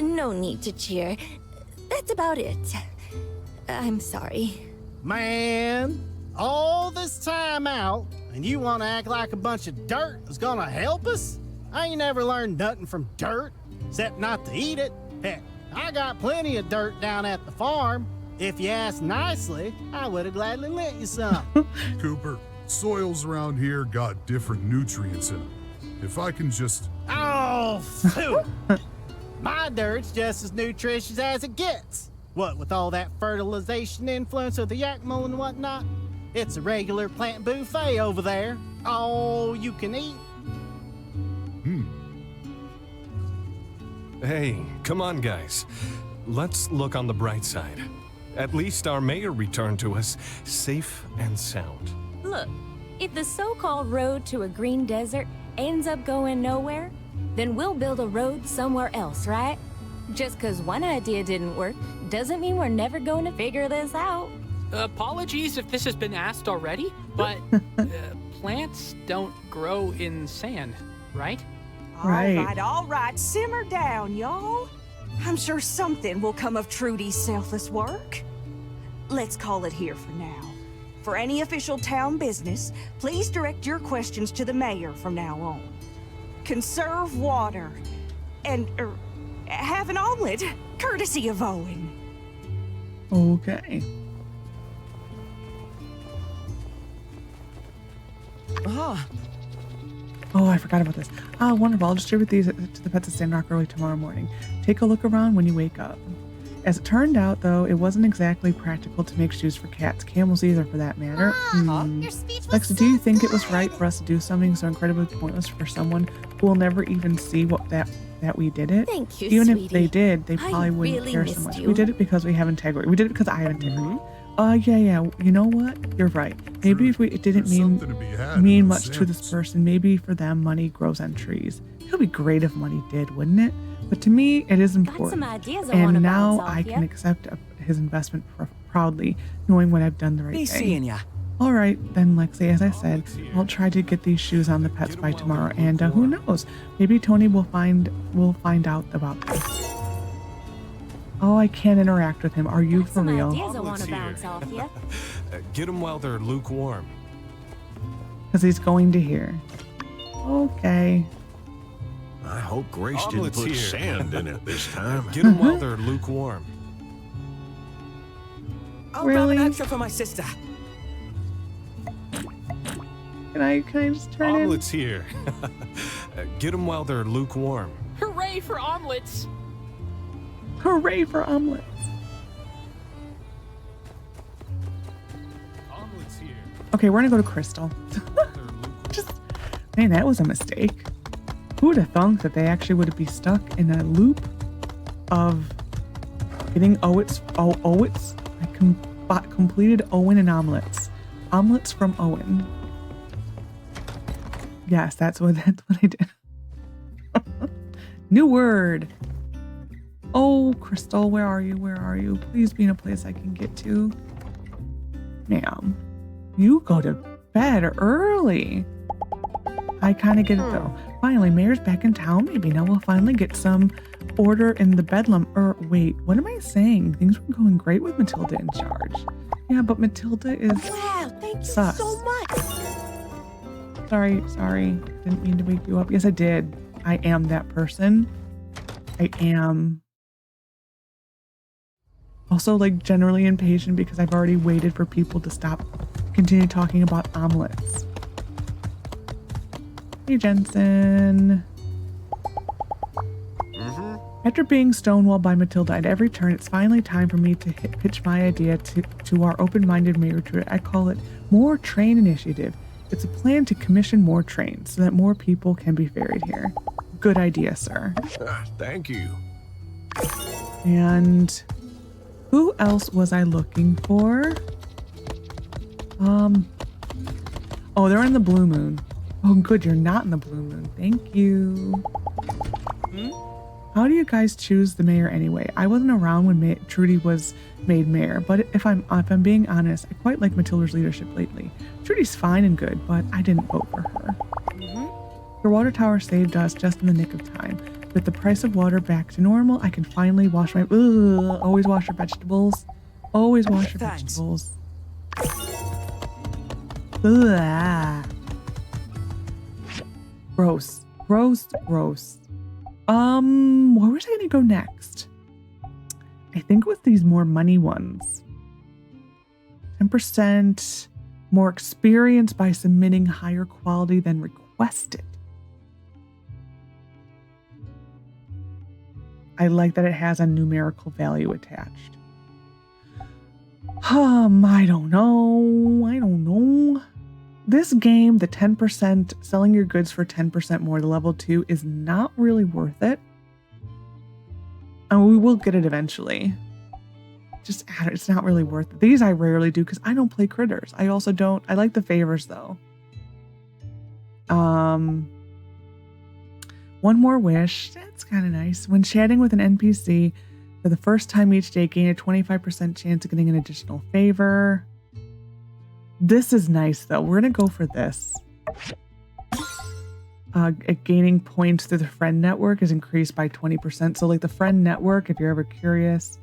no need to cheer. That's about it. I'm sorry. Man, all this time out, and you want to act like a bunch of dirt is gonna help us? I ain't never learned nothing from dirt, except not to eat it. Heck, I got plenty of dirt down at the farm. If you asked nicely, I would have gladly lent you some. Cooper, soils around here got different nutrients in them. If I can just... Oh, phew. My dirt's just as nutritious as it gets. What with all that fertilization influence of the Yakima and whatnot? It's a regular plant buffet over there. All you can eat. Hey, come on, guys. Let's look on the bright side. At least our mayor returned to us safe and sound. Look, if the so-called road to a green desert ends up going nowhere, then we'll build a road somewhere else, right? Just because one idea didn't work doesn't mean we're never going to figure this out. Apologies if this has been asked already, but plants don't grow in sand, right? All right, simmer down, y'all. I'm sure something will come of Trudy's selfless work. Let's call it here for now. For any official town business, please direct your questions to the mayor from now on. Conserve water and have an omelet, courtesy of Owen. Okay. Oh, I forgot about this. Wonderful. I'll distribute these to the pets at Sandrock early tomorrow morning. Take a look around when you wake up. As it turned out, though, it wasn't exactly practical to make shoes for cats, camels either for that matter. Your speech was Lexa, do you think it was right for us to do something so incredibly pointless for someone who will never even see that we did it? Thank you, Even sweetie. if they did, they probably wouldn't really care so missed much. you. We did it because we have integrity. We did it because I have integrity. Yeah. You know what? You're right. Maybe if it didn't mean much to this person, maybe for them money grows on trees. It would be great if money did, wouldn't it? But to me, it is important. Got some ideas I wanna And now bounce off I ya. can accept his investment proudly, knowing when I've done the right Be thing. seeing ya. All right, then, Lexi, as I said, I'll try to get these shoes on the pets by tomorrow, and who knows? Maybe Tony will find out about this. Oh, I can't interact with him. Are you Got for some real? ideas I want to bounce off ya. Get them while they're lukewarm. Because he's going to hear. Okay. I hope Grace Omelets didn't put here. sand in it this time. Get them while they're lukewarm. I'll grab Really? an extra for my sister. Can I just turn Omelets here. Get them while they're lukewarm. Hooray for omelets! in? Hooray for omelets. Omelets here. Okay, we're gonna go to Crystal. Man, that was a mistake. Who would have thunk that they actually would be stuck in a loop of getting Owits? I completed Owen and omelets. Omelets from Owen. Yes, that's what I did. New word. Oh, Crystal, where are you? Where are you? Please be in a place I can get to. Ma'am, you go to bed early. I kind of get it though. Finally, Mayor's back in town. Maybe now we'll finally get some order in the bedlam. Wait, what am I saying? Things were going great with Matilda in charge. Yeah, but Matilda is Wow, thank you sus. so much. Sorry. Didn't mean to wake you up. Yes, I did. I am that person. I am. Also, like, generally impatient because I've already waited for people to continue talking about omelets. Hey, Jensen. After being stonewalled by Matilda at every turn, it's finally time for me to pitch my idea to our open-minded mayor. I call it More Train Initiative. It's a plan to commission more trains so that more people can be ferried here. Good idea, sir. Thank you. And who else was I looking for? Oh, they're in the Blue Moon. Oh, good, you're not in the Blue Moon. Thank you. How do you guys choose the mayor anyway? I wasn't around when Trudy was made mayor, but if I'm being honest, I quite like Matilda's leadership lately. Trudy's fine and good, but I didn't vote for her. Your water tower saved us just in the nick of time. With the price of water back to normal, I can finally wash my... always wash your vegetables. Always wash your vegetables. Gross. Gross. Gross. Where was I gonna go next? I think with these more money ones. 10% more experience by submitting higher quality than requested. I like that it has a numerical value attached. I don't know. This game, the 10%, selling your goods for 10% more to level 2 is not really worth it. And we will get it eventually. Just add it. It's not really worth it. These I rarely do because I don't play critters. I also don't. I like the favors though. One more wish. That's kind of nice. When chatting with an NPC for the first time each day, gain a 25% chance of getting an additional favor. This is nice though. We're gonna go for this. Gaining points through the friend network is increased by 20%. So like the friend network, if you're ever curious,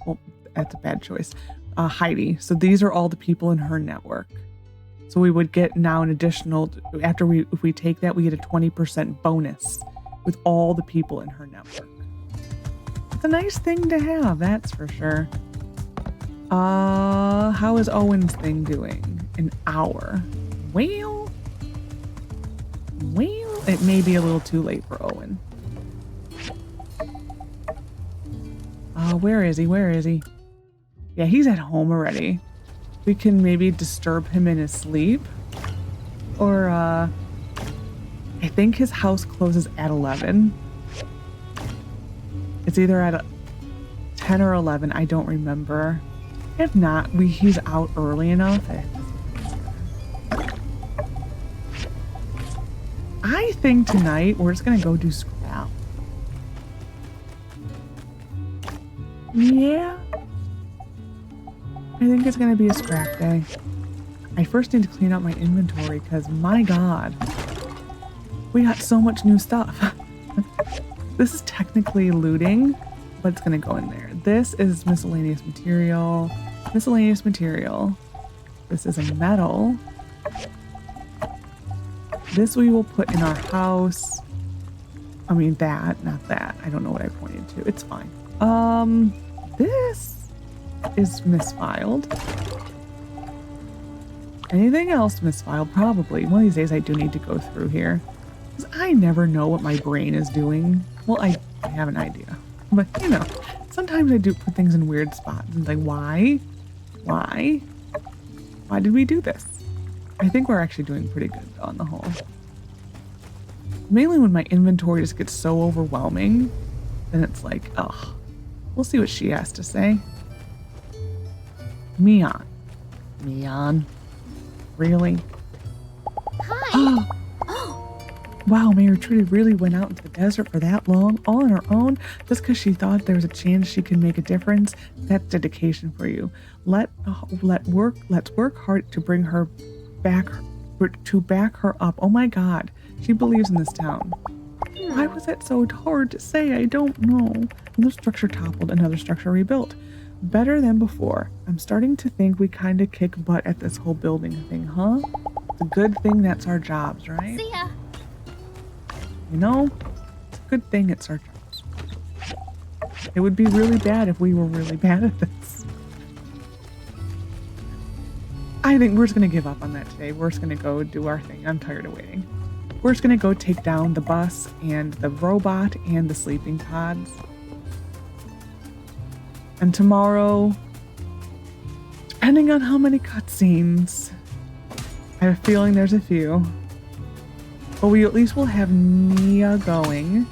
well, that's a bad choice. Heidi. So these are all the people in her network. So we would get now an additional, if we take that, we get a 20% bonus with all the people in her network. It's a nice thing to have, that's for sure. How is Owen's thing doing? An hour. Well, it may be a little too late for Owen. Where is he? Yeah, he's at home already. We can maybe disturb him in his sleep. Or, I think his house closes at 11. It's either at 10 or 11. I don't remember. If not, he's out early enough. I think tonight we're just gonna go do scrap. Yeah. I think it's gonna be a scrap day. I first need to clean out my inventory because my god, we got so much new stuff. This is technically looting, but it's gonna go in there. This is miscellaneous material. Miscellaneous material. This is a metal. This we will put in our house. I mean that, not that. I don't know what I pointed to. It's fine. This is misfiled. Anything else misfiled? Probably. One of these days I do need to go through here. Because I never know what my brain is doing. Well, I have an idea. But, you know, sometimes I do put things in weird spots. And like, why? Why? Why did we do this? I think we're actually doing pretty good though, on the whole. Mainly when my inventory just gets so overwhelming, then it's like, ugh. We'll see what she has to say. Mian. Really? Hi. Wow, Mayor Trudy really went out into the desert for that long, all on her own, just because she thought there was a chance she could make a difference. That's dedication for you. Let's work hard to bring her back, to back her up. Oh my God, she believes in this town. Why was that so hard to say? I don't know. Another structure toppled, another structure rebuilt. Better than before. I'm starting to think we kind of kick butt at this whole building thing, huh? It's a good thing that's our jobs, right? See ya. You know, it's a good thing it's our jobs. It would be really bad if we were really bad at this. I think we're just going to give up on that today. We're just going to go do our thing. I'm tired of waiting. We're just going to go take down the bus and the robot and the sleeping pods. And tomorrow, depending on how many cutscenes, I have a feeling there's a few, but we at least will have Nia going.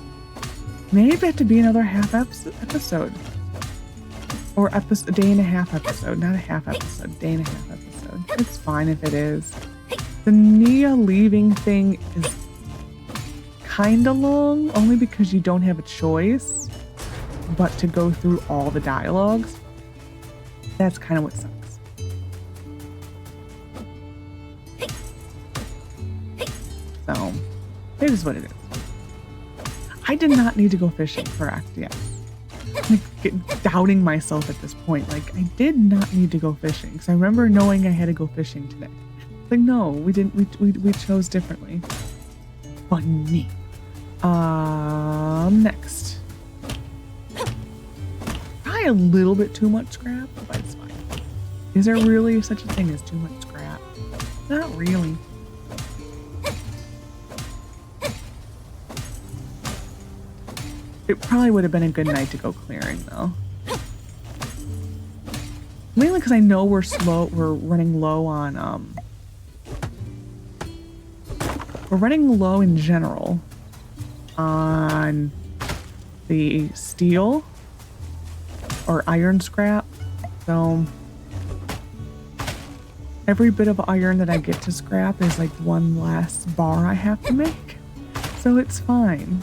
Maybe have to be another half episode. Or a day and a half episode, not a half episode, day and a half episode. It's fine if it is. The Nia leaving thing is kinda long, only because you don't have a choice but to go through all the dialogues. That's kind of what sucks. So, it is what it is. I did not need to go fishing, correct? Yes. Like, doubting myself at this point. Like, I did not need to go fishing because I remember knowing I had to go fishing today. Like, no, we didn't. We chose differently. Funny. Next. Probably a little bit too much scrap, but it's fine. Is there really such a thing as too much scrap? Not really. It probably would have been a good night to go clearing, though. Mainly because I know we're running low on, we're running low in general on the steel or iron scrap. So every bit of iron that I get to scrap is like one last bar I have to make. So it's fine.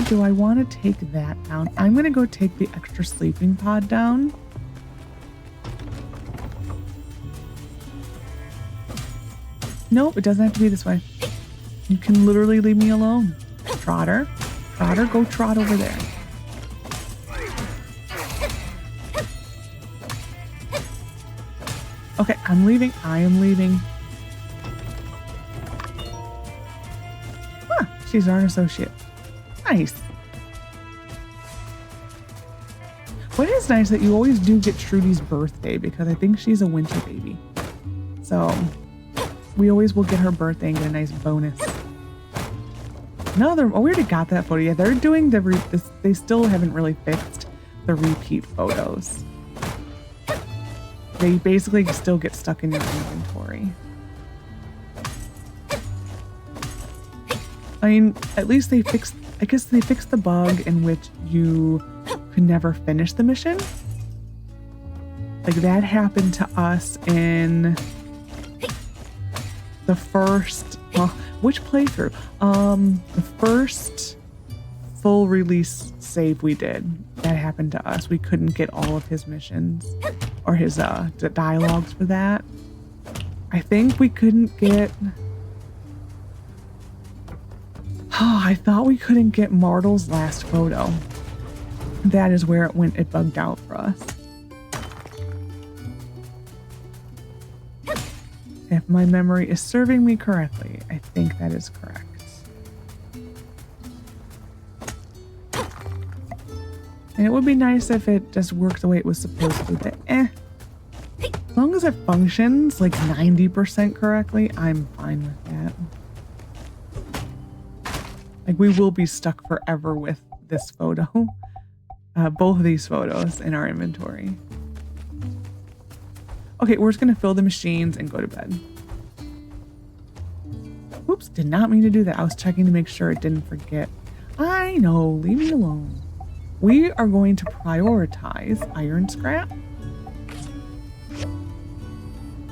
Do I want to take that down? I'm going to go take the extra sleeping pod down. Nope, it doesn't have to be this way. You can literally leave me alone. Trotter. Trotter, go trot over there. Okay, I'm leaving. I am leaving. Huh, she's our associate. Nice. But it is nice that you always do get Trudy's birthday because I think she's a winter baby. So we always will get her birthday and get a nice bonus. No, we already got that photo. Yeah, they're doing they still haven't really fixed the repeat photos. They basically still get stuck in your inventory. I mean, at least I guess they fixed the bug in which you could never finish the mission. Like that happened to us in the first, which playthrough? The first full release save we did. That happened to us. We couldn't get all of his missions or his dialogues for that. I think we couldn't get. Oh, I thought we couldn't get Martel's last photo. That is where it bugged out for us. If my memory is serving me correctly, I think that is correct. And it would be nice if it just worked the way it was supposed to, but As long as it functions like 90% correctly, I'm fine with that. Like, we will be stuck forever with this photo. Both of these photos in our inventory. Okay, we're just going to fill the machines and go to bed. Oops, did not mean to do that. I was checking to make sure it didn't forget. I know, leave me alone. We are going to prioritize iron scrap.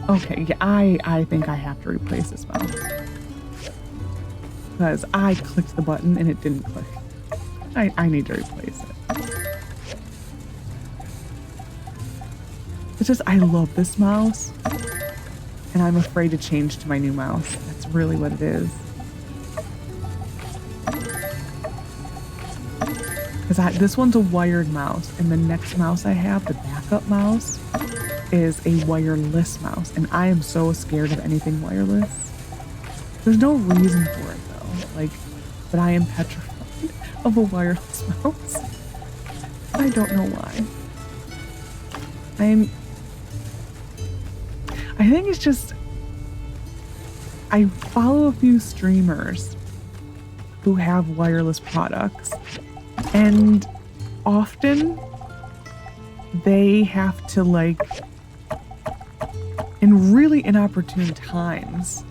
Okay, yeah, I think I have to replace this mouse. Because I clicked the button and it didn't click. I need to replace it. It's just, I love this mouse. And I'm afraid to change to my new mouse. That's really what it is. Because this one's a wired mouse. And the next mouse I have, the backup mouse, is a wireless mouse. And I am so scared of anything wireless. There's no reason for it. Like, but I am petrified of a wireless mouse. I don't know why. I think it's just, I follow a few streamers who have wireless products. And often they have to, like, in really inopportune times,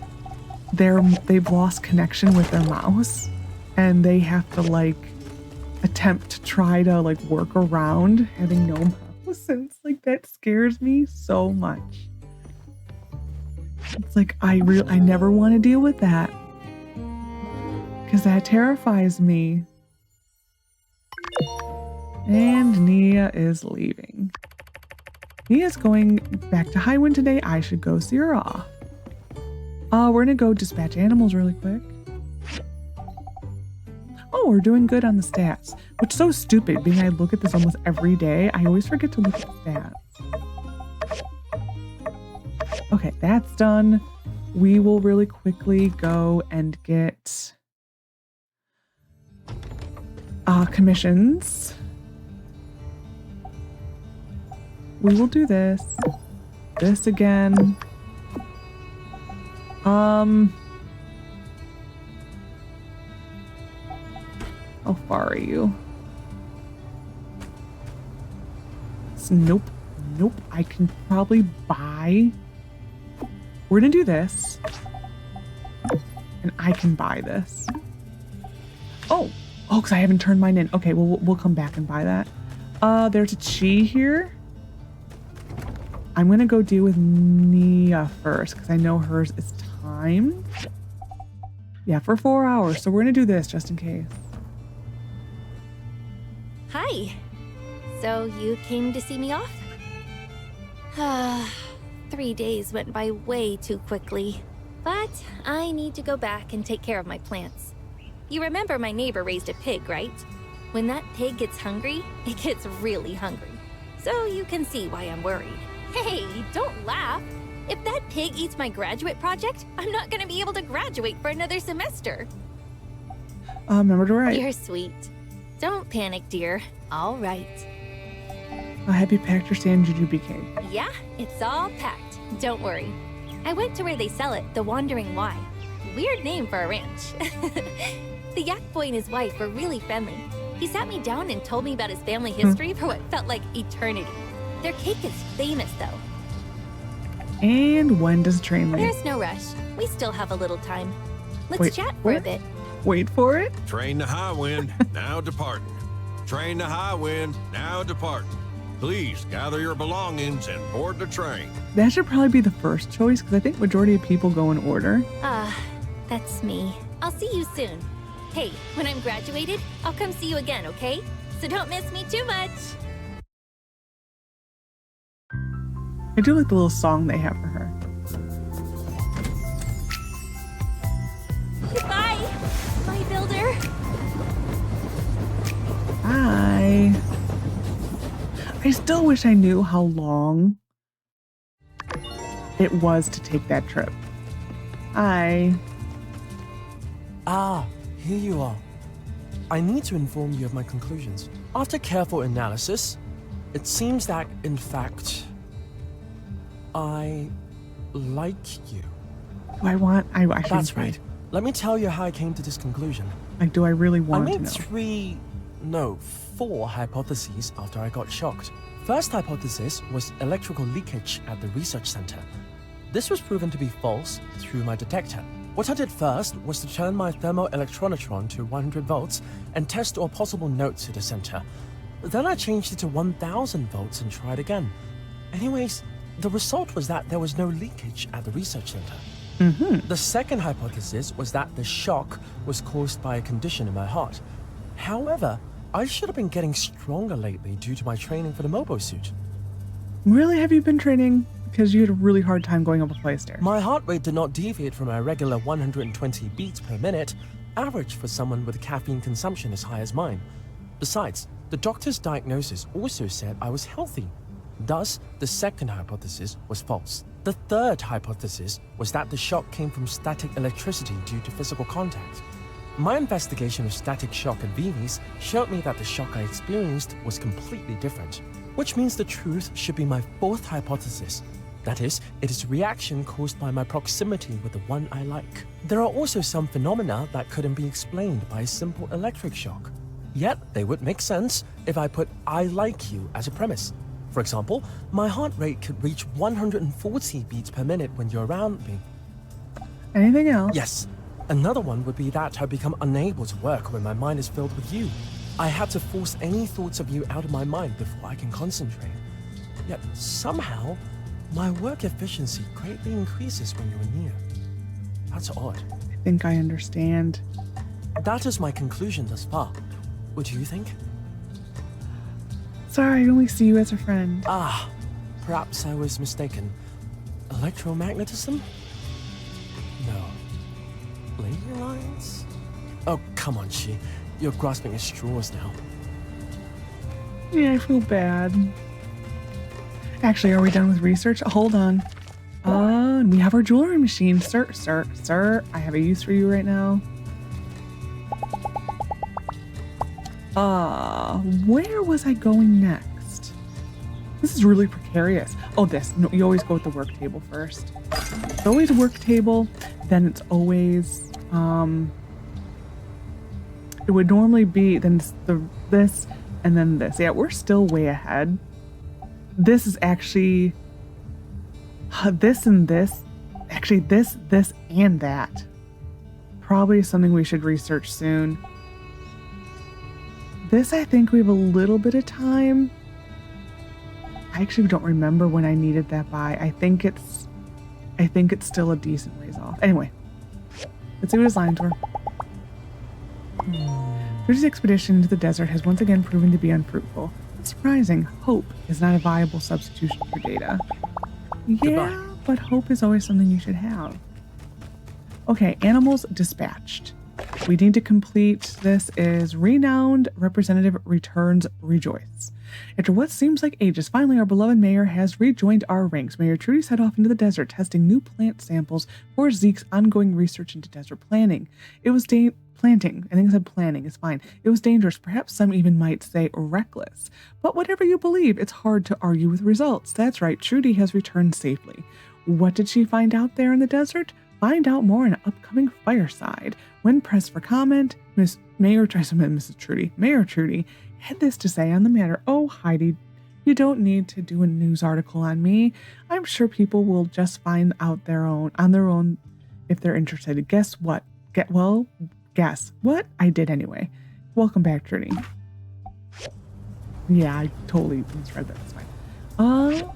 they've lost connection with their mouse, and they have to, like, attempt to try to, like, work around having no mouse. And it's like, that scares me so much. It's like, I never want to deal with that, because that terrifies me. And Nia is leaving. Nia's going back to Highwind today. I should go see her off. We're gonna go dispatch animals really quick. Oh, we're doing good on the stats, which is so stupid, being I look at this almost every day. I always forget to look at the stats. Okay, that's done. We will really quickly go and get commissions. We will do this. This again. How far are you? Nope. Nope. I can probably buy. We're gonna do this. And I can buy this. Oh, because I haven't turned mine in. Okay, well, we'll come back and buy that. There's a Chi here. I'm gonna go deal with Nia first, because I know hers is timed. Yeah, for 4 hours. So we're gonna do this just in case. Hi. So you came to see me off? 3 days went by way too quickly. But I need to go back and take care of my plants. You remember my neighbor raised a pig, right? When that pig gets hungry, it gets really hungry. So you can see why I'm worried. Hey, don't laugh. If that pig eats my graduate project, I'm not gonna be able to graduate for another semester. Remember to write. You're sweet. Don't panic, dear. All right. Have you packed your sand jujube cake? Yeah, it's all packed. Don't worry. I went to where they sell it, the Wandering Y. Weird name for a ranch. The yak boy and his wife were really friendly. He sat me down and told me about his family history for what felt like eternity. Their cake is famous, though. And when does the train leave? There's no rush. We still have a little time. Let's chat for a bit. Wait for it? Train to Highwind, now departing. Train to Highwind, now departing. Please gather your belongings and board the train. That should probably be the first choice, because I think majority of people go in order. That's me. I'll see you soon. Hey, when I'm graduated, I'll come see you again, okay? So don't miss me too much. I do like the little song they have for her. Goodbye, my builder. Bye. I still wish I knew how long it was to take that trip. Hi. Here you are. I need to inform you of my conclusions. After careful analysis, it seems that, in fact, I like you. I should That's right. Let me tell you how I came to this conclusion. Like, do I really want to know? 4 hypotheses after I got shocked. First hypothesis was electrical leakage at the research center. This was proven to be false through my detector. What I did first was to turn my thermoelectronatron to 100 volts and test all possible nodes to the center. Then I changed it to 1000 volts and tried again. Anyways, the result was that there was no leakage at the research center. The second hypothesis was that the shock was caused by a condition in my heart. However, I should have been getting stronger lately due to my training for the Mobo suit. Really? Have you been training? Because you had a really hard time going up a flight stair. My heart rate did not deviate from my regular 120 beats per minute, average for someone with caffeine consumption as high as mine. Besides, the doctor's diagnosis also said I was healthy. Thus, the second hypothesis was false. The third hypothesis was that the shock came from static electricity due to physical contact. My investigation of static shock at Vivi's showed me that the shock I experienced was completely different, which means the truth should be my fourth hypothesis, That is, it is a reaction caused by my proximity with the one I like. There are also some phenomena that couldn't be explained by a simple electric shock. Yet, they would make sense if I put I like you as a premise. For example, my heart rate could reach 140 beats per minute when you're around me. Anything else? Yes. Another one would be that I become unable to work when my mind is filled with you. I have to force any thoughts of you out of my mind before I can concentrate. Yet, somehow, my work efficiency greatly increases when you're near. That's odd. I think I understand. That is my conclusion thus far. What do you think? Sorry, I only see you as a friend. Ah, perhaps I was mistaken. Electromagnetism? No. Linear lines? Oh, come on, Shi. You're grasping at straws now. Yeah, I feel bad. Actually, are we done with research? Hold on. And we have our jewelry machine. Sir, I have a use for you right now. Where was I going next? This is really precarious. Oh, this. No, you always go with the work table first. It's always a work table. Then it's always, it would normally be, then it's this, and then this. Yeah, we're still way ahead. This is actually, this and this. Actually, this, and that. Probably something we should research soon. This, I think we have a little bit of time. I actually don't remember when I needed that by. I think it's still a decent ways off. Anyway, let's see what his lines were. Trudy's expedition into the desert has once again proven to be unfruitful. It's surprising. Hope is not a viable substitution for data. Yeah, goodbye. But hope is always something you should have. Okay, animals dispatched. We need to complete this is renowned representative returns rejoice. After what seems like ages, finally our beloved mayor has rejoined our ranks. Mayor Trudy set off into the desert testing new plant samples for Zeke's ongoing research into desert planting. It was planting. I think I said planning is fine. It was dangerous, perhaps some even might say reckless. But whatever you believe, it's hard to argue with results. That's right, Trudy has returned safely. What did she find out there in the desert? Find out more in an upcoming Fireside. When pressed for comment, Mayor Trudy had this to say on the matter. Oh, Heidi, you don't need to do a news article on me. I'm sure people will just find out on their own if they're interested. Guess what? Guess what? I did anyway. Welcome back, Trudy. Yeah, I totally misread that. That's fine.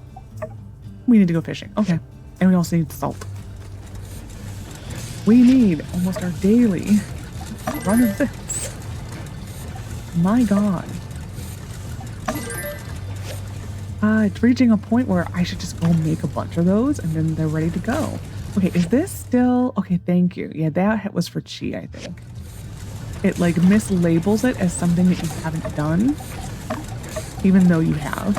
We need to go fishing. Okay. And we also need salt. We need almost our daily run of this. My God. It's reaching a point where I should just go make a bunch of those and then they're ready to go. Okay, is this still... Okay, thank you. Yeah, that was for Chi, I think. It like mislabels it as something that you haven't done, even though you have.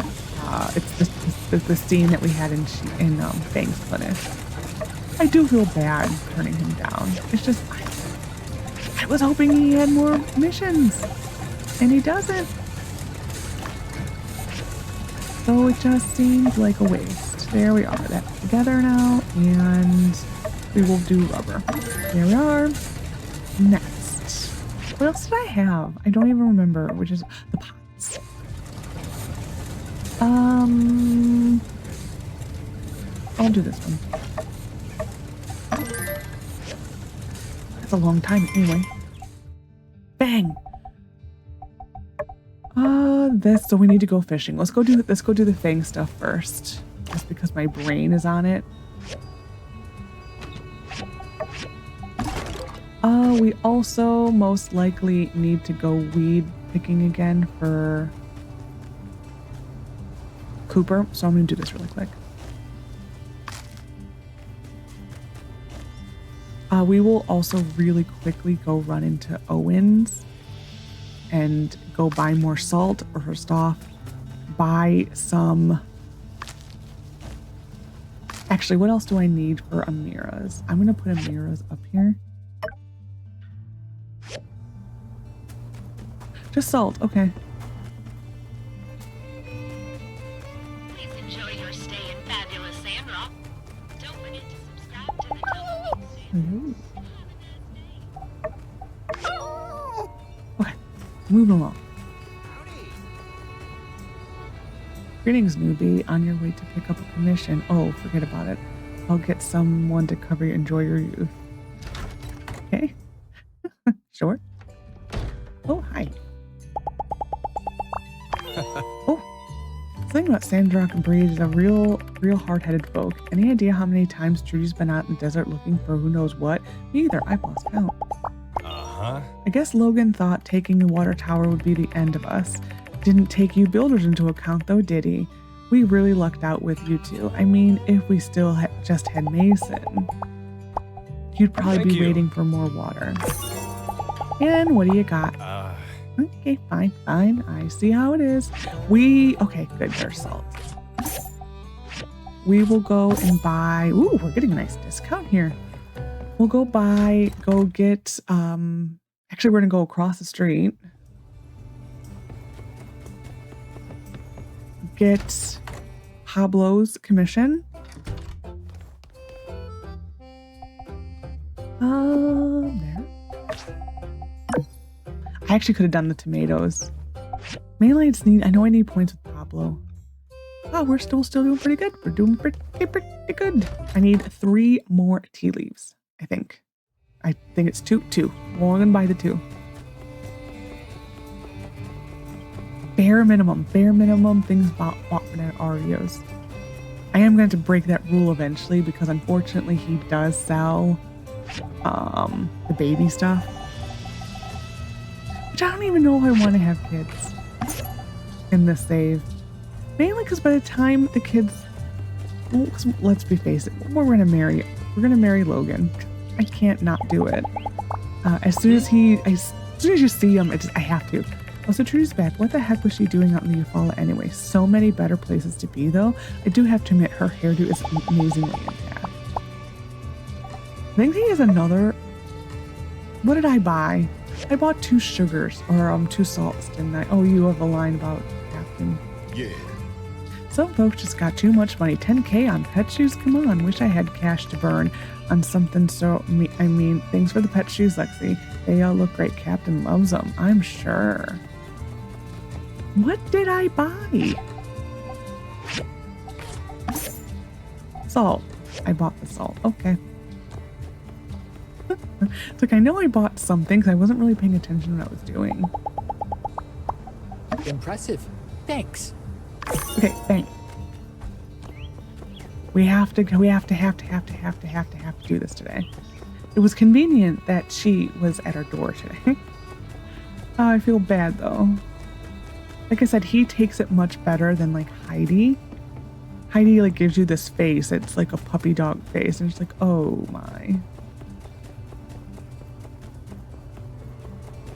It's the scene that we had in Fang's clinic. I do feel bad turning him down. It's just, I was hoping he had more missions, and he doesn't. So it just seems like a waste. There we are. That's together now, and we will do rubber. There we are. Next. What else did I have? I don't even remember, which is the pots. I'll do this one. That's a long time anyway. Bang! So we need to go fishing. Let's go do the Fang stuff first. Just because my brain is on it. We also most likely need to go weed picking again for Cooper. So I'm gonna do this really quick. We will also really quickly go run into Owen's and go buy more salt, or first off, buy some... Actually, what else do I need for Amira's? I'm going to put Amira's up here. Just salt, okay. Please enjoy your stay in fabulous Sandrock. moving along. Greetings, newbie. On your way to pick up a commission. Oh, forget about it. I'll get someone to cover you. Enjoy your youth. Okay. Sure. Oh, hi. Oh. Something about Sandrock breed is a real hard-headed folk. Any idea how many times Trudy's been out in the desert looking for who knows what? Me either. I've lost count. Uh-huh. I guess Logan thought taking the water tower would be the end of us. Didn't take you builders into account though, did he? We really lucked out with you two. I mean, if we still just had Mason, you'd probably be waiting for more water. And what do you got? Okay, fine. I see how it is. Okay, good, there's salt. We will go and buy, ooh, we're getting a nice discount here. We'll go get, actually we're gonna go across the street. Get Pablo's commission. There. I actually could have done the tomatoes. Mainly I know I need points with Pablo. Oh, we're still doing pretty good. We're doing pretty good. I need 3 more tea leaves, I think. I think it's two. We're gonna buy the 2. Bare minimum things bought at Ario's. I am going to break that rule eventually because unfortunately he does sell the baby stuff. Which I don't even know if I want to have kids in this save. Mainly because by the time the kids, well, let's be face it, we're gonna marry Logan. I can't not do it. As soon as you see him, I have to. Also, Trudy's back. What the heck was she doing out in the Eufaula anyway? So many better places to be, though. I do have to admit, her hairdo is amazingly intact. I think he has another... What did I buy? I bought 2 sugars, or 2 salts, didn't I? Oh, you have a line about Captain. Yeah. Some folks just got too much money. 10K on pet shoes? Come on. Wish I had cash to burn on something I mean, thanks for the pet shoes, Lexi. They all look great. Captain loves them, I'm sure. What did I buy? Salt. I bought the salt. Okay. It's like I know I bought something because I wasn't really paying attention to what I was doing. Impressive. Thanks. Okay, thanks. We have to do this today. It was convenient that she was at our door today. I feel bad though. Like I said, he takes it much better than like Heidi. Heidi like gives you this face. It's like a puppy dog face. And it's like, oh my.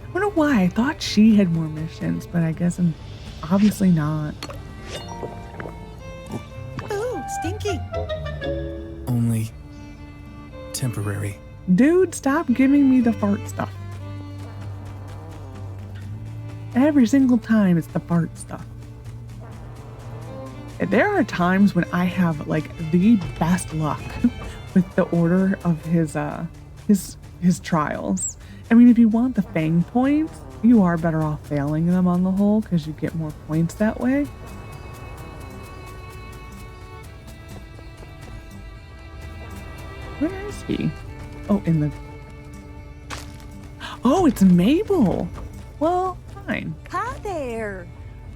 I don't know why. I thought she had more missions, but I guess I'm obviously not. Ooh, stinky. Only temporary. Dude, stop giving me the fart stuff. Every single time it's the fart stuff. There are times when I have like the best luck with the order of his trials. I mean, if you want the fang points, you are better off failing them on the whole because you get more points that way. Where is he? Oh, in the... Oh, it's Mabel. Well, fine. Hi there.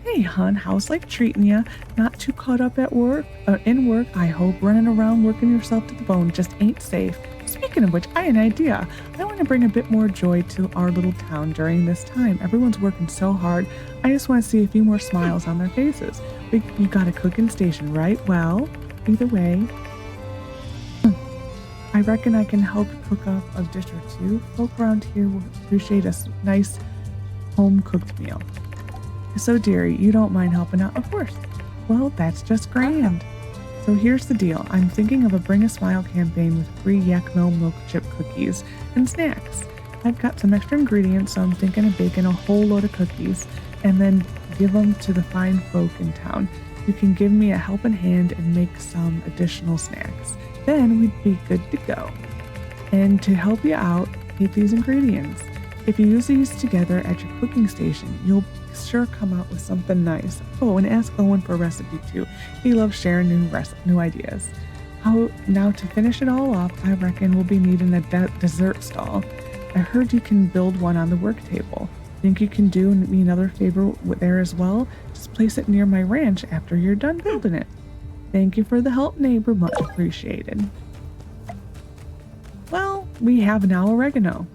Hey, hun, how's life treating ya? Not too caught up at work? In work, I hope. Running around working yourself to the bone just ain't safe. Speaking of which, I had an idea. I want to bring a bit more joy to our little town during this time. Everyone's working so hard. I just want to see a few more smiles on their faces. You got a cooking station, right? Well, either way, I reckon I can help cook up a dish or 2. Folk around here will appreciate a nice home-cooked meal. So, dearie, you don't mind helping out? Of course. Well, that's just grand. So here's the deal. I'm thinking of a Bring a Smile campaign with free Yakimo milk chip cookies and snacks. I've got some extra ingredients, so I'm thinking of baking a whole load of cookies and then give them to the fine folk in town. You can give me a helping hand and make some additional snacks. Then we'd be good to go. And to help you out, take these ingredients. If you use these together at your cooking station, you'll sure come out with something nice. Oh, and ask Owen for a recipe too. He loves sharing new ideas. Now to finish it all up, I reckon we'll be needing a dessert stall. I heard you can build one on the work table. Think you can do me another favor there as well? Just place it near my ranch after you're done building it. Thank you for the help, neighbor. Much appreciated. Well, we have now oregano.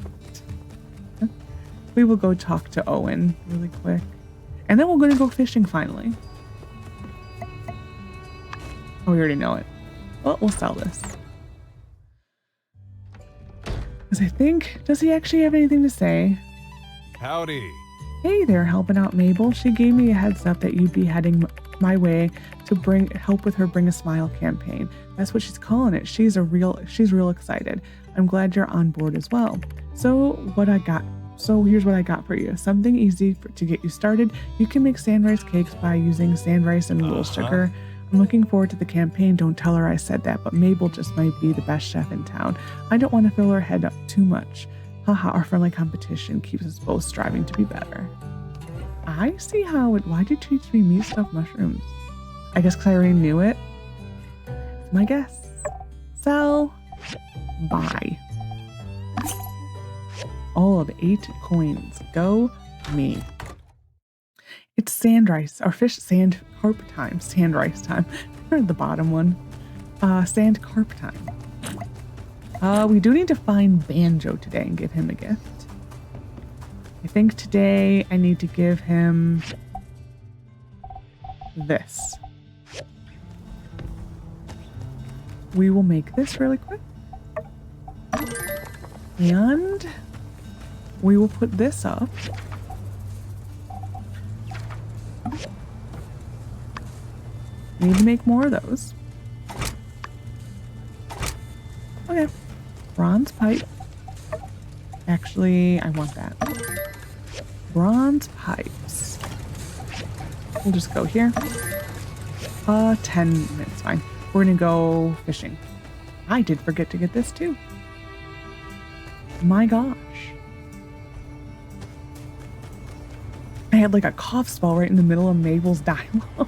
We will go talk to Owen really quick. And then we're going to go fishing finally. Oh, we already know it. Well, we'll sell this. Because I think, does he actually have anything to say? Howdy. Hey there, helping out Mabel. She gave me a heads up that you'd be heading my way to help with her Bring a Smile campaign. That's what she's calling it. She's real excited. I'm glad you're on board as well. So here's what I got for you. Something easy to get you started. You can make sand rice cakes by using sand rice and little sugar. I'm looking forward to the campaign. Don't tell her I said that, but Mabel just might be the best chef in town. I don't want to fill her head up too much. Haha, our friendly competition keeps us both striving to be better. I see how it... Why'd you teach me meat stuffed mushrooms? I guess because I already knew it. That's my guess. Sell. Buy. All of 8 coins. Go me. It's sand rice, or sand carp time. Sand rice time. The bottom one. Sand carp time. We do need to find Banjo today and give him a gift. I think today I need to give him this. We will make this really quick. And we will put this up. Need to make more of those. Okay. Bronze pipe. Actually, I want that. Bronze pipes. We'll just go here. 10 minutes, fine. We're gonna go fishing. I did forget to get this too. My gosh. I had like a cough spell right in the middle of Mabel's dialogue.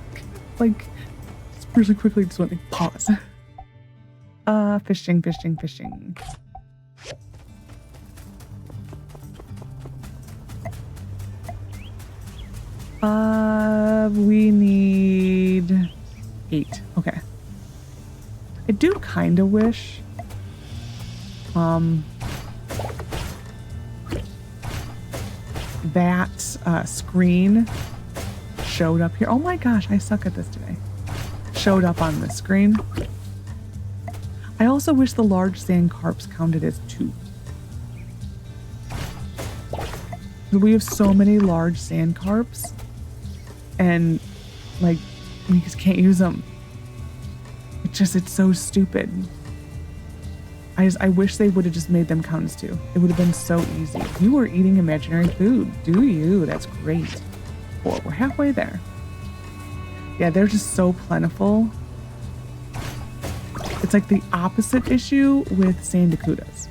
Like, just really quickly just went like, pause. Fishing. We need 8. Okay. I do kind of wish, that screen showed up here. Oh my gosh, I suck at this today. Showed up on the screen. I also wish the large sand carps counted as 2. We have so many large sand carps, and like we just can't use them. It's so stupid. I wish they would have just made them count as 2. It would have been so easy. You are eating imaginary food, do you? That's great. 4. We're halfway there. Yeah, they're just so plentiful. It's like the opposite issue with sandakudas.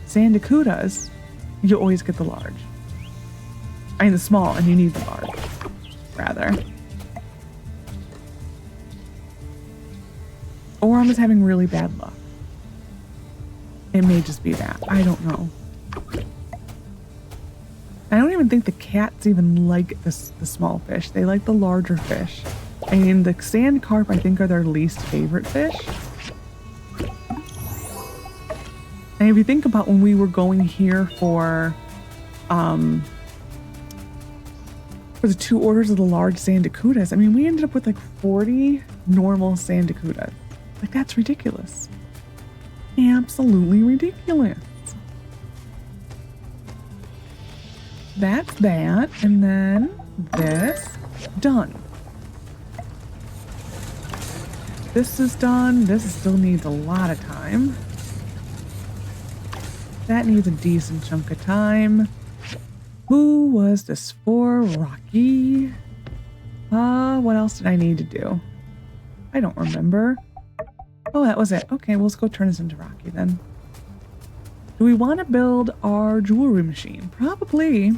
Sandakudas, you always get the large. I mean the small, and you need the large, rather. Or I'm just having really bad luck. It may just be that. I don't know. I don't even think the cats even like the small fish. They like the larger fish. I mean, the sand carp, I think, are their least favorite fish. And if you think about when we were going here for the 2 orders of the large sandakudas, I mean, we ended up with like 40 normal sandakudas. Like, that's ridiculous. Absolutely ridiculous. That's that. And then this. Done. This is done. This still needs a lot of time. That needs a decent chunk of time. Who was this for? Rocky? What else did I need to do? I don't remember. Oh, that was it. Okay, well, let's go turn this into Rocky then. Do we want to build our jewelry machine? Probably. I'm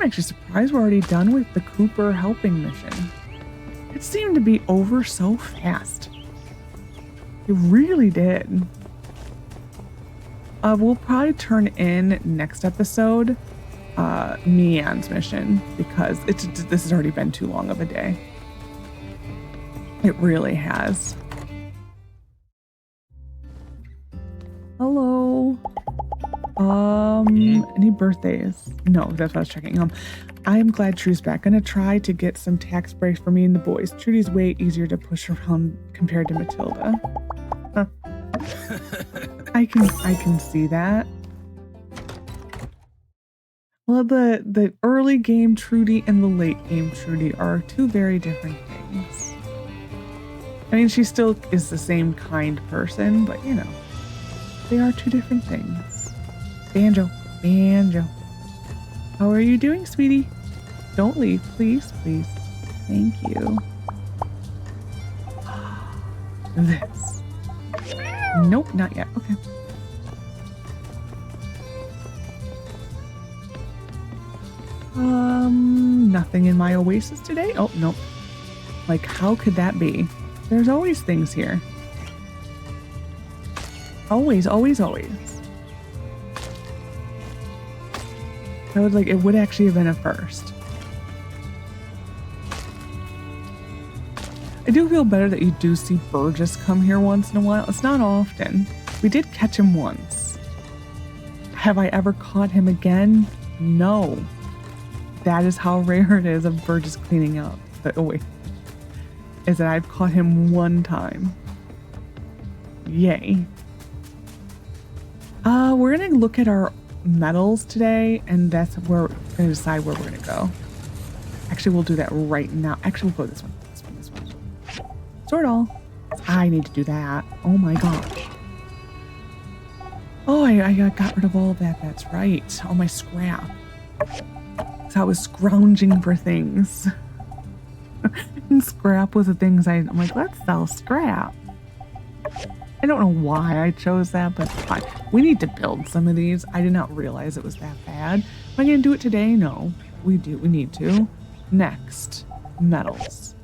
actually surprised we're already done with the Cooper helping mission. It seemed to be over so fast. It really did. We'll probably turn in next episode Mian's mission because this has already been too long of a day. It really has. Hello. Any birthdays? No, that's what I was checking. I'm glad Trudy's back. Gonna try to get some tax breaks for me and the boys. Trudy's way easier to push around compared to Matilda. Huh. I can see that. Well, the early game Trudy and the late game Trudy are two very different things. I mean, she still is the same kind person, but you know, they are two different things. Banjo. How are you doing, sweetie? Don't leave, please. Thank you. This. Nope, not yet. Okay. Nothing in my oasis today? Oh, nope. Like, how could that be? There's always things here. Always. It would actually have been a first. I do feel better that you do see Burgess come here once in a while. It's not often. We did catch him once. Have I ever caught him again? No. That is how rare it is of Burgess cleaning up. But is that I've caught him one time. Yay. We're gonna look at our metals today, and that's where we're gonna decide where we're gonna go. Actually, we'll do that right now. Actually, we'll go this one. Sort all. I need to do that. Oh my gosh. Oh, I got rid of all of that. That's right. All my scrap. So I was scrounging for things. And scrap was the things I'm like, let's sell scrap. I don't know why I chose that, but fine. We need to build some of these. I did not realize it was that bad. Am I going to do it today? No. We need to. Next. Metals.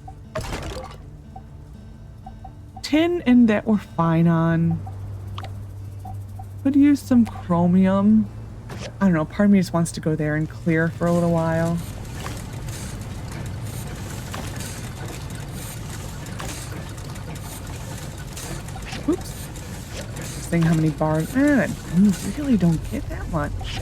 Tin and that we're fine on. Could use some chromium. I don't know. Part of me just wants to go there and clear for a little while. Oops. Just saying how many bars. You really don't get that much.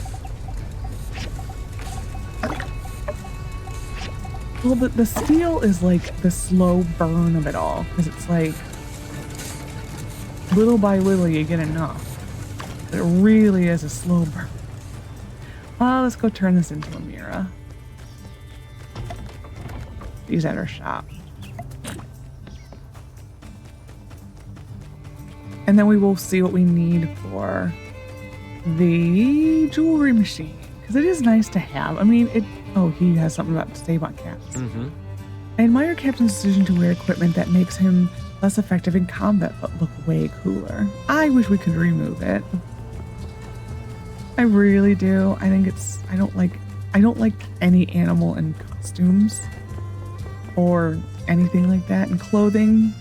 Well, but the steel is like the slow burn of it all. Because it's like little by little you get enough. But it really is a slow burn. Let's go turn this into a mirror. Use at our shop. And then we will see what we need for the jewelry machine. Because it is nice to have. I mean, he has something to say about caps. Mm-hmm. I admire Captain's decision to wear equipment that makes him less effective in combat, but look way cooler. I wish we could remove it. I really do. I think I don't like any animal in costumes or anything like that in clothing.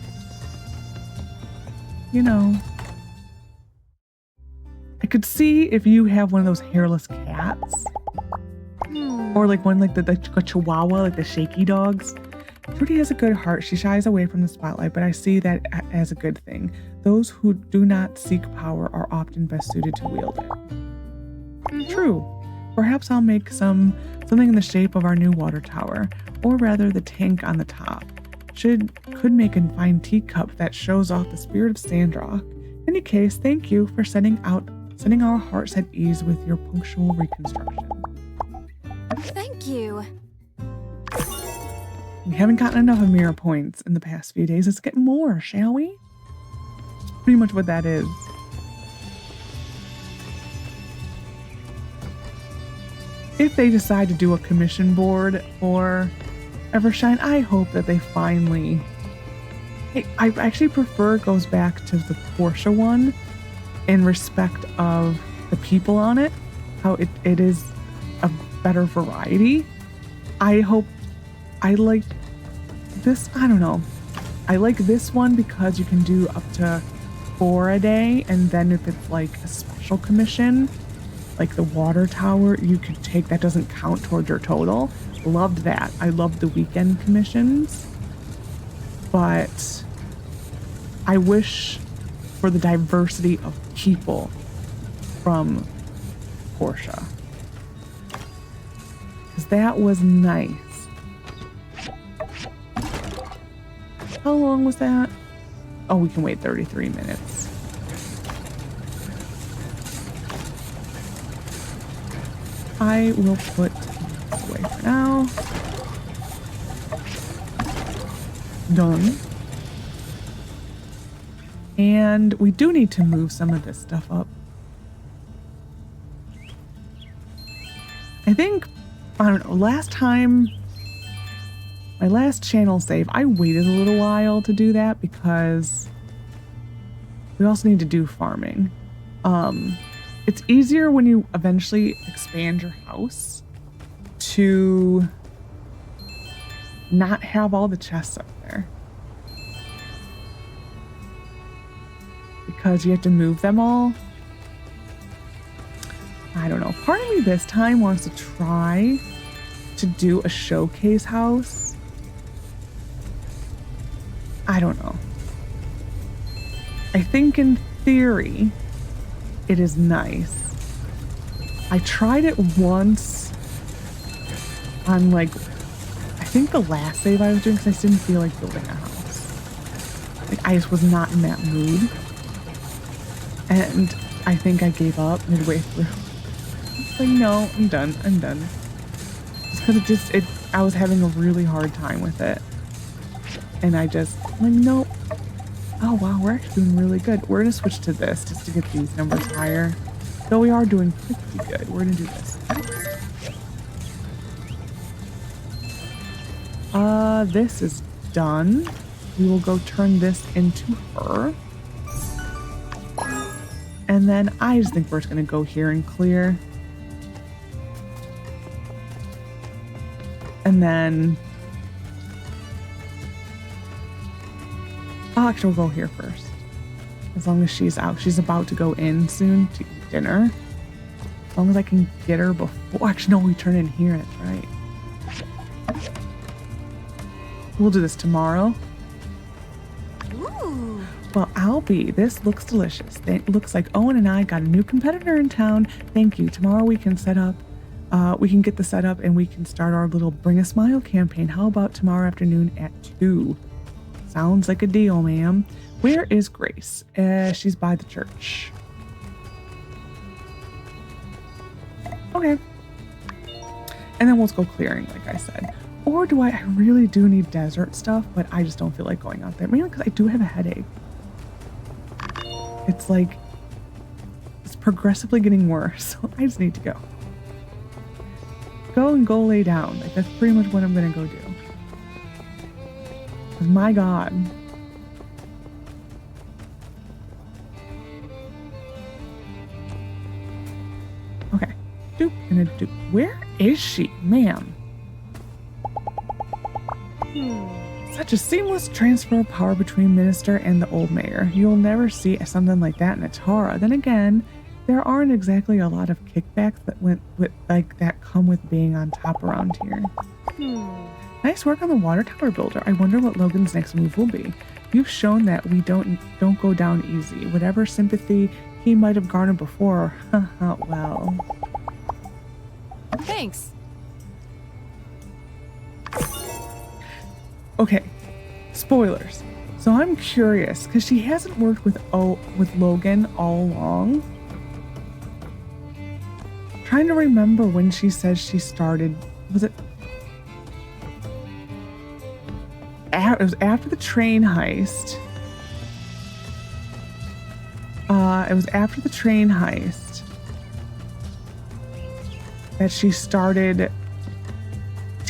You know. I could see if you have one of those hairless cats. Or like one like the chihuahua, like the shaky dogs. Trudy has a good heart. She shies away from the spotlight, but I see that as a good thing. Those who do not seek power are often best suited to wield it. True. Perhaps I'll make something in the shape of our new water tower, or rather the tank on the top. Could make a fine teacup that shows off the spirit of Sandrock. In any case, thank you for setting our hearts at ease with your punctual reconstruction. Thank you. We haven't gotten enough of mirror points in the past few days. Let's get more, shall we? That's pretty much what that is. If they decide to do a commission board for Evershine, I hope that they finally I actually prefer it goes back to the Porsche one in respect of the people on it, how it is a better variety. I like this, I don't know. I like this one because you can do up to 4 a day, and then if it's like a special commission, like the water tower, you could take, that doesn't count towards your total. Loved that. I loved the weekend commissions, but I wish for the diversity of people from Porsche, because that was nice. How long was that? Oh, we can wait 33 minutes. I will put this away for now. Done. And we do need to move some of this stuff up. I think, I don't know, last time, my last channel save, I waited a little while to do that because we also need to do farming. It's easier when you eventually expand your house to not have all the chests up there, because you have to move them all. I don't know. Part of me this time wants to try to do a showcase house. I don't know. I think in theory, it is nice. I tried it once on like, I think the last save I was doing, because I just didn't feel like building a house. Like, I just was not in that mood. And I think I gave up midway through. It's like, no, I'm done. Just because I was having a really hard time with it. And I just, like, nope. Oh, wow, we're actually doing really good. We're going to switch to this just to get these numbers higher. Though we are doing pretty good. We're going to do this. This is done. We will go turn this into her. And then I just think we're just going to go here and clear. And then... oh, actually, we'll go here first. As long as she's out. She's about to go in soon to eat dinner. As long as I can get her before... actually, no, we turn in here. That's right. We'll do this tomorrow. Ooh. Well, Albie, this looks delicious. It looks like Owen and I got a new competitor in town. Thank you. Tomorrow we can set up, we can get the setup and we can start our little Bring a Smile campaign. How about tomorrow afternoon at 2? Sounds like a deal, ma'am. Where is Grace? She's by the church. Okay. And then we'll go clearing, like I said. Or do I really do need desert stuff, but I just don't feel like going out there. Mainly because I do have a headache. It's like, it's progressively getting worse. So I just need to go. Go lay down. Like, that's pretty much what I'm going to go do. Because my God. Okay. Doop and a doop. Where is she, ma'am? Such a seamless transfer of power between Minister and the old mayor. You'll never see something like that in Atara. Then again, there aren't exactly a lot of kickbacks that went with that come with being on top around here. Nice work on the water tower builder. I wonder what Logan's next move will be. You've shown that we don't go down easy. Whatever sympathy he might have garnered before, well. Thanks. Okay, spoilers. So I'm curious because she hasn't worked with Logan all along. Trying to remember when she says she started. Was it? It was after the train heist. It was after the train heist that she started.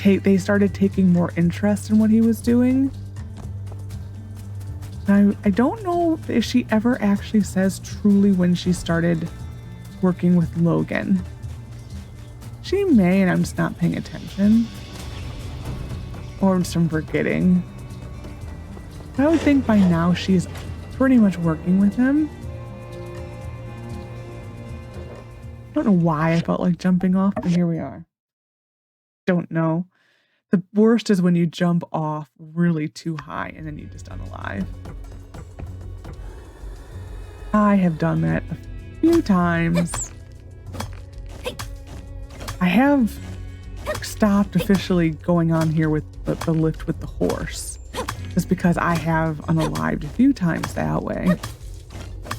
They started taking more interest in what he was doing. I don't know if she ever actually says truly when she started working with Logan. She may, and I'm just not paying attention. Or I'm just forgetting. I would think by now she's pretty much working with him. I don't know why I felt like jumping off, but here we are. Don't know. The worst is when you jump off really too high and then you just unalive. I have done that a few times. I have stopped officially going on here with the lift with the horse. Just because I have unalived a few times that way.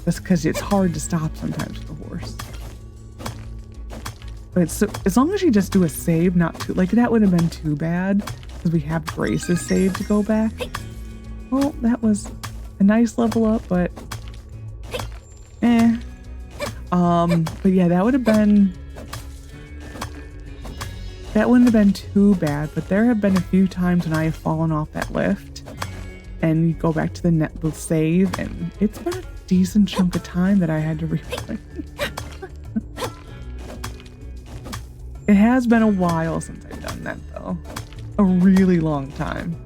Just because it's hard to stop sometimes with the horse. But it's so, as long as you just do a save, not too, like that would have been too bad because we have Grace's save to go back. Well, that was a nice level up, but but yeah, that wouldn't have been too bad, but there have been a few times when I have fallen off that lift and you go back to the save, and it's been a decent chunk of time that I had to replay. It has been a while since I've done that though. A really long time.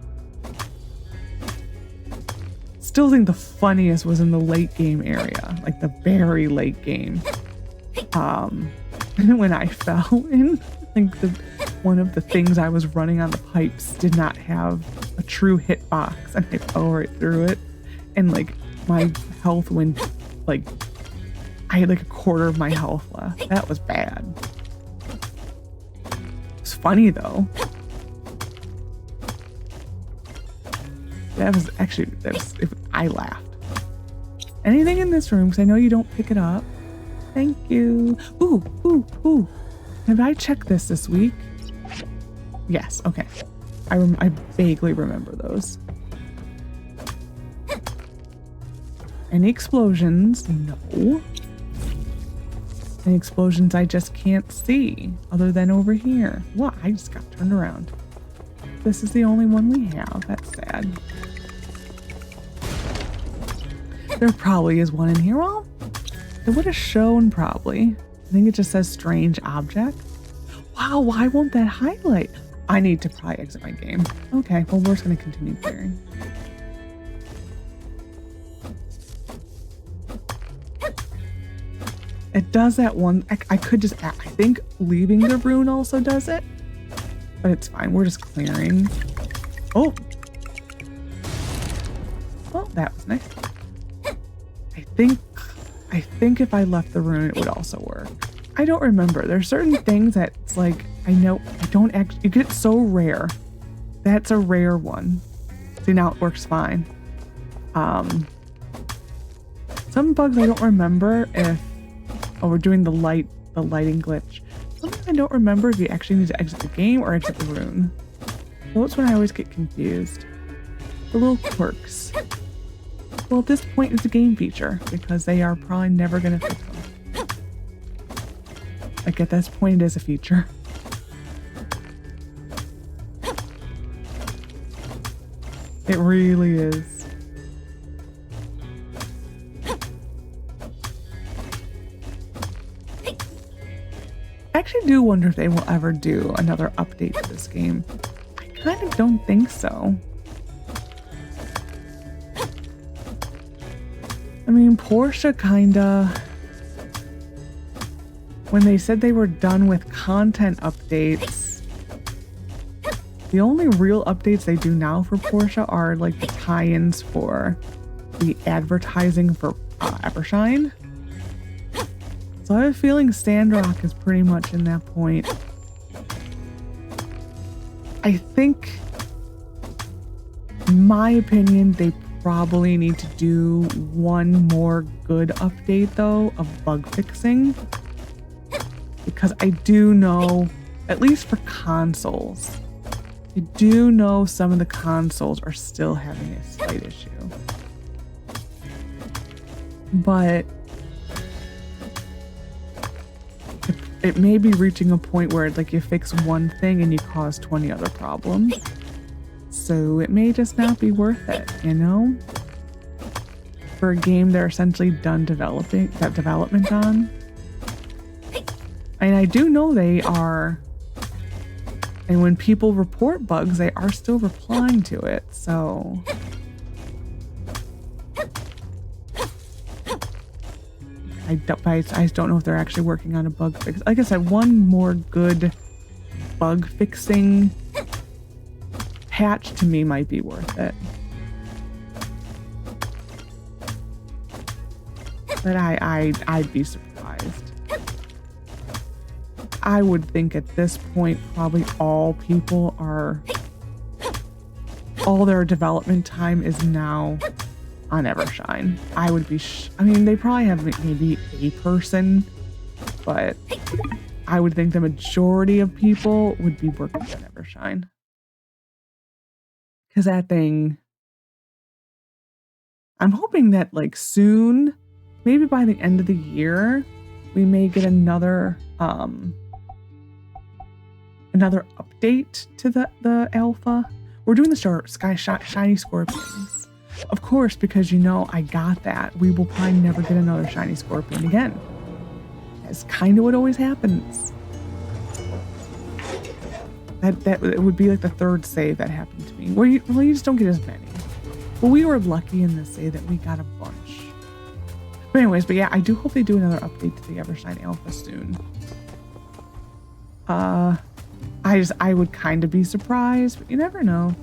Still think the funniest was in the late game area, like the very late game. When I fell in, like one of the things I was running on the pipes did not have a true hitbox, and I fell right through it, and like my health went, like I had like a quarter of my health left. That was bad. It's funny though. I laughed. Anything in this room, because I know you don't pick it up. Thank you. Ooh. Have I checked this week? Yes, okay. I vaguely remember those. Any explosions? No. Any explosions I just can't see, other than over here. What? I just got turned around. This is the only one we have. That's sad. There probably is one in here. Well, it would have shown probably. I think it just says strange object. Wow, why won't that highlight? I need to probably exit my game. Okay, well, we're just going to continue clearing. It does that one. I could just, I think leaving the rune also does it. But it's fine. We're just clearing. Oh. Well, that was nice. I think if I left the rune, it would also work. I don't remember. There's certain things that it's like, I know I don't actually, you get so rare. That's a rare one. See, now it works fine. Some bugs I don't remember if, we're doing the lighting glitch. Sometimes I don't remember if you actually need to exit the game or exit the rune. So that's when I always get confused. The little quirks. Well, at this point, it's a game feature because they are probably never going to fix them. Like at this point, it is a feature. It really is. I actually do wonder if they will ever do another update to this game. I kind of don't think so. I mean, Portia kinda, when they said they were done with content updates, the only real updates they do now for Portia are like the tie-ins for the advertising for Evershine. So I have a feeling Sandrock is pretty much in that point. I think, in my opinion, they probably need to do one more good update though of bug fixing, because I do know, at least for consoles, I do know some of the consoles are still having a slight issue. But it may be reaching a point where like you fix one thing and you cause 20 other problems. So it may just not be worth it, you know? for a game they're essentially done developing that development on. And I do know they are, and when people report bugs, they are still replying to it, so. I just don't know if they're actually working on a bug fix. Like I said, one more good bug fixing patch to me might be worth it. But I'd be surprised. I would think at this point probably all their development time is now on Evershine. I would be I mean, they probably have maybe a person, but I would think the majority of people would be working on Evershine. Because that thing, I'm hoping that like soon, maybe by the end of the year, we may get another update to the alpha. We're doing the shiny scorpions. Of course, because you know I got that. We will probably never get another shiny scorpion again. That's kind of what always happens. That it would be like the third save that happened to me. Where you just don't get as many. But we were lucky in this save that we got a bunch. But anyways, but yeah, I do hope they do another update to the Evershine Alpha soon. I would kind of be surprised, but you never know.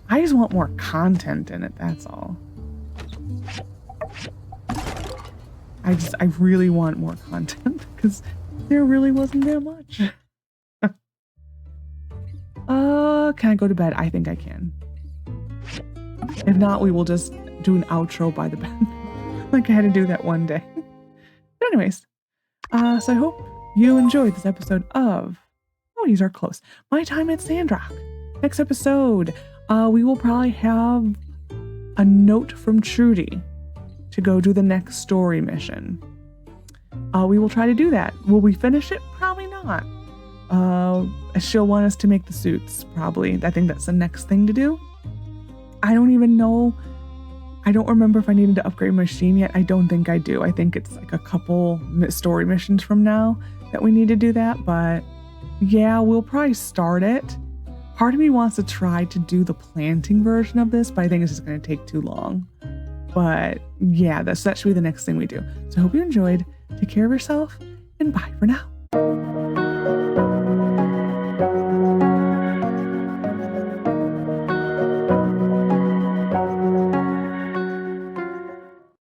I just want more content in it, that's all. I really want more content because there really wasn't that much. Can I go to bed? I think I can. If not, we will just do an outro by the bed. Like I had to do that one day. But anyways, so I hope you enjoyed this episode of, oh, these are close, My Time at Sandrock. Next episode, we will probably have a note from Trudy to go do the next story mission. We will try to do that. Will we finish it? Probably not. She'll want us to make the suits, probably. I think that's the next thing to do. I don't even know. I don't remember if I needed to upgrade my machine yet. I don't think I do. I think it's like a couple story missions from now that we need to do that. But yeah, we'll probably start it. Part of me wants to try to do the planting version of this, but I think it's just going to take too long. But yeah, that should be the next thing we do. So I hope you enjoyed. Take care of yourself, and bye for now.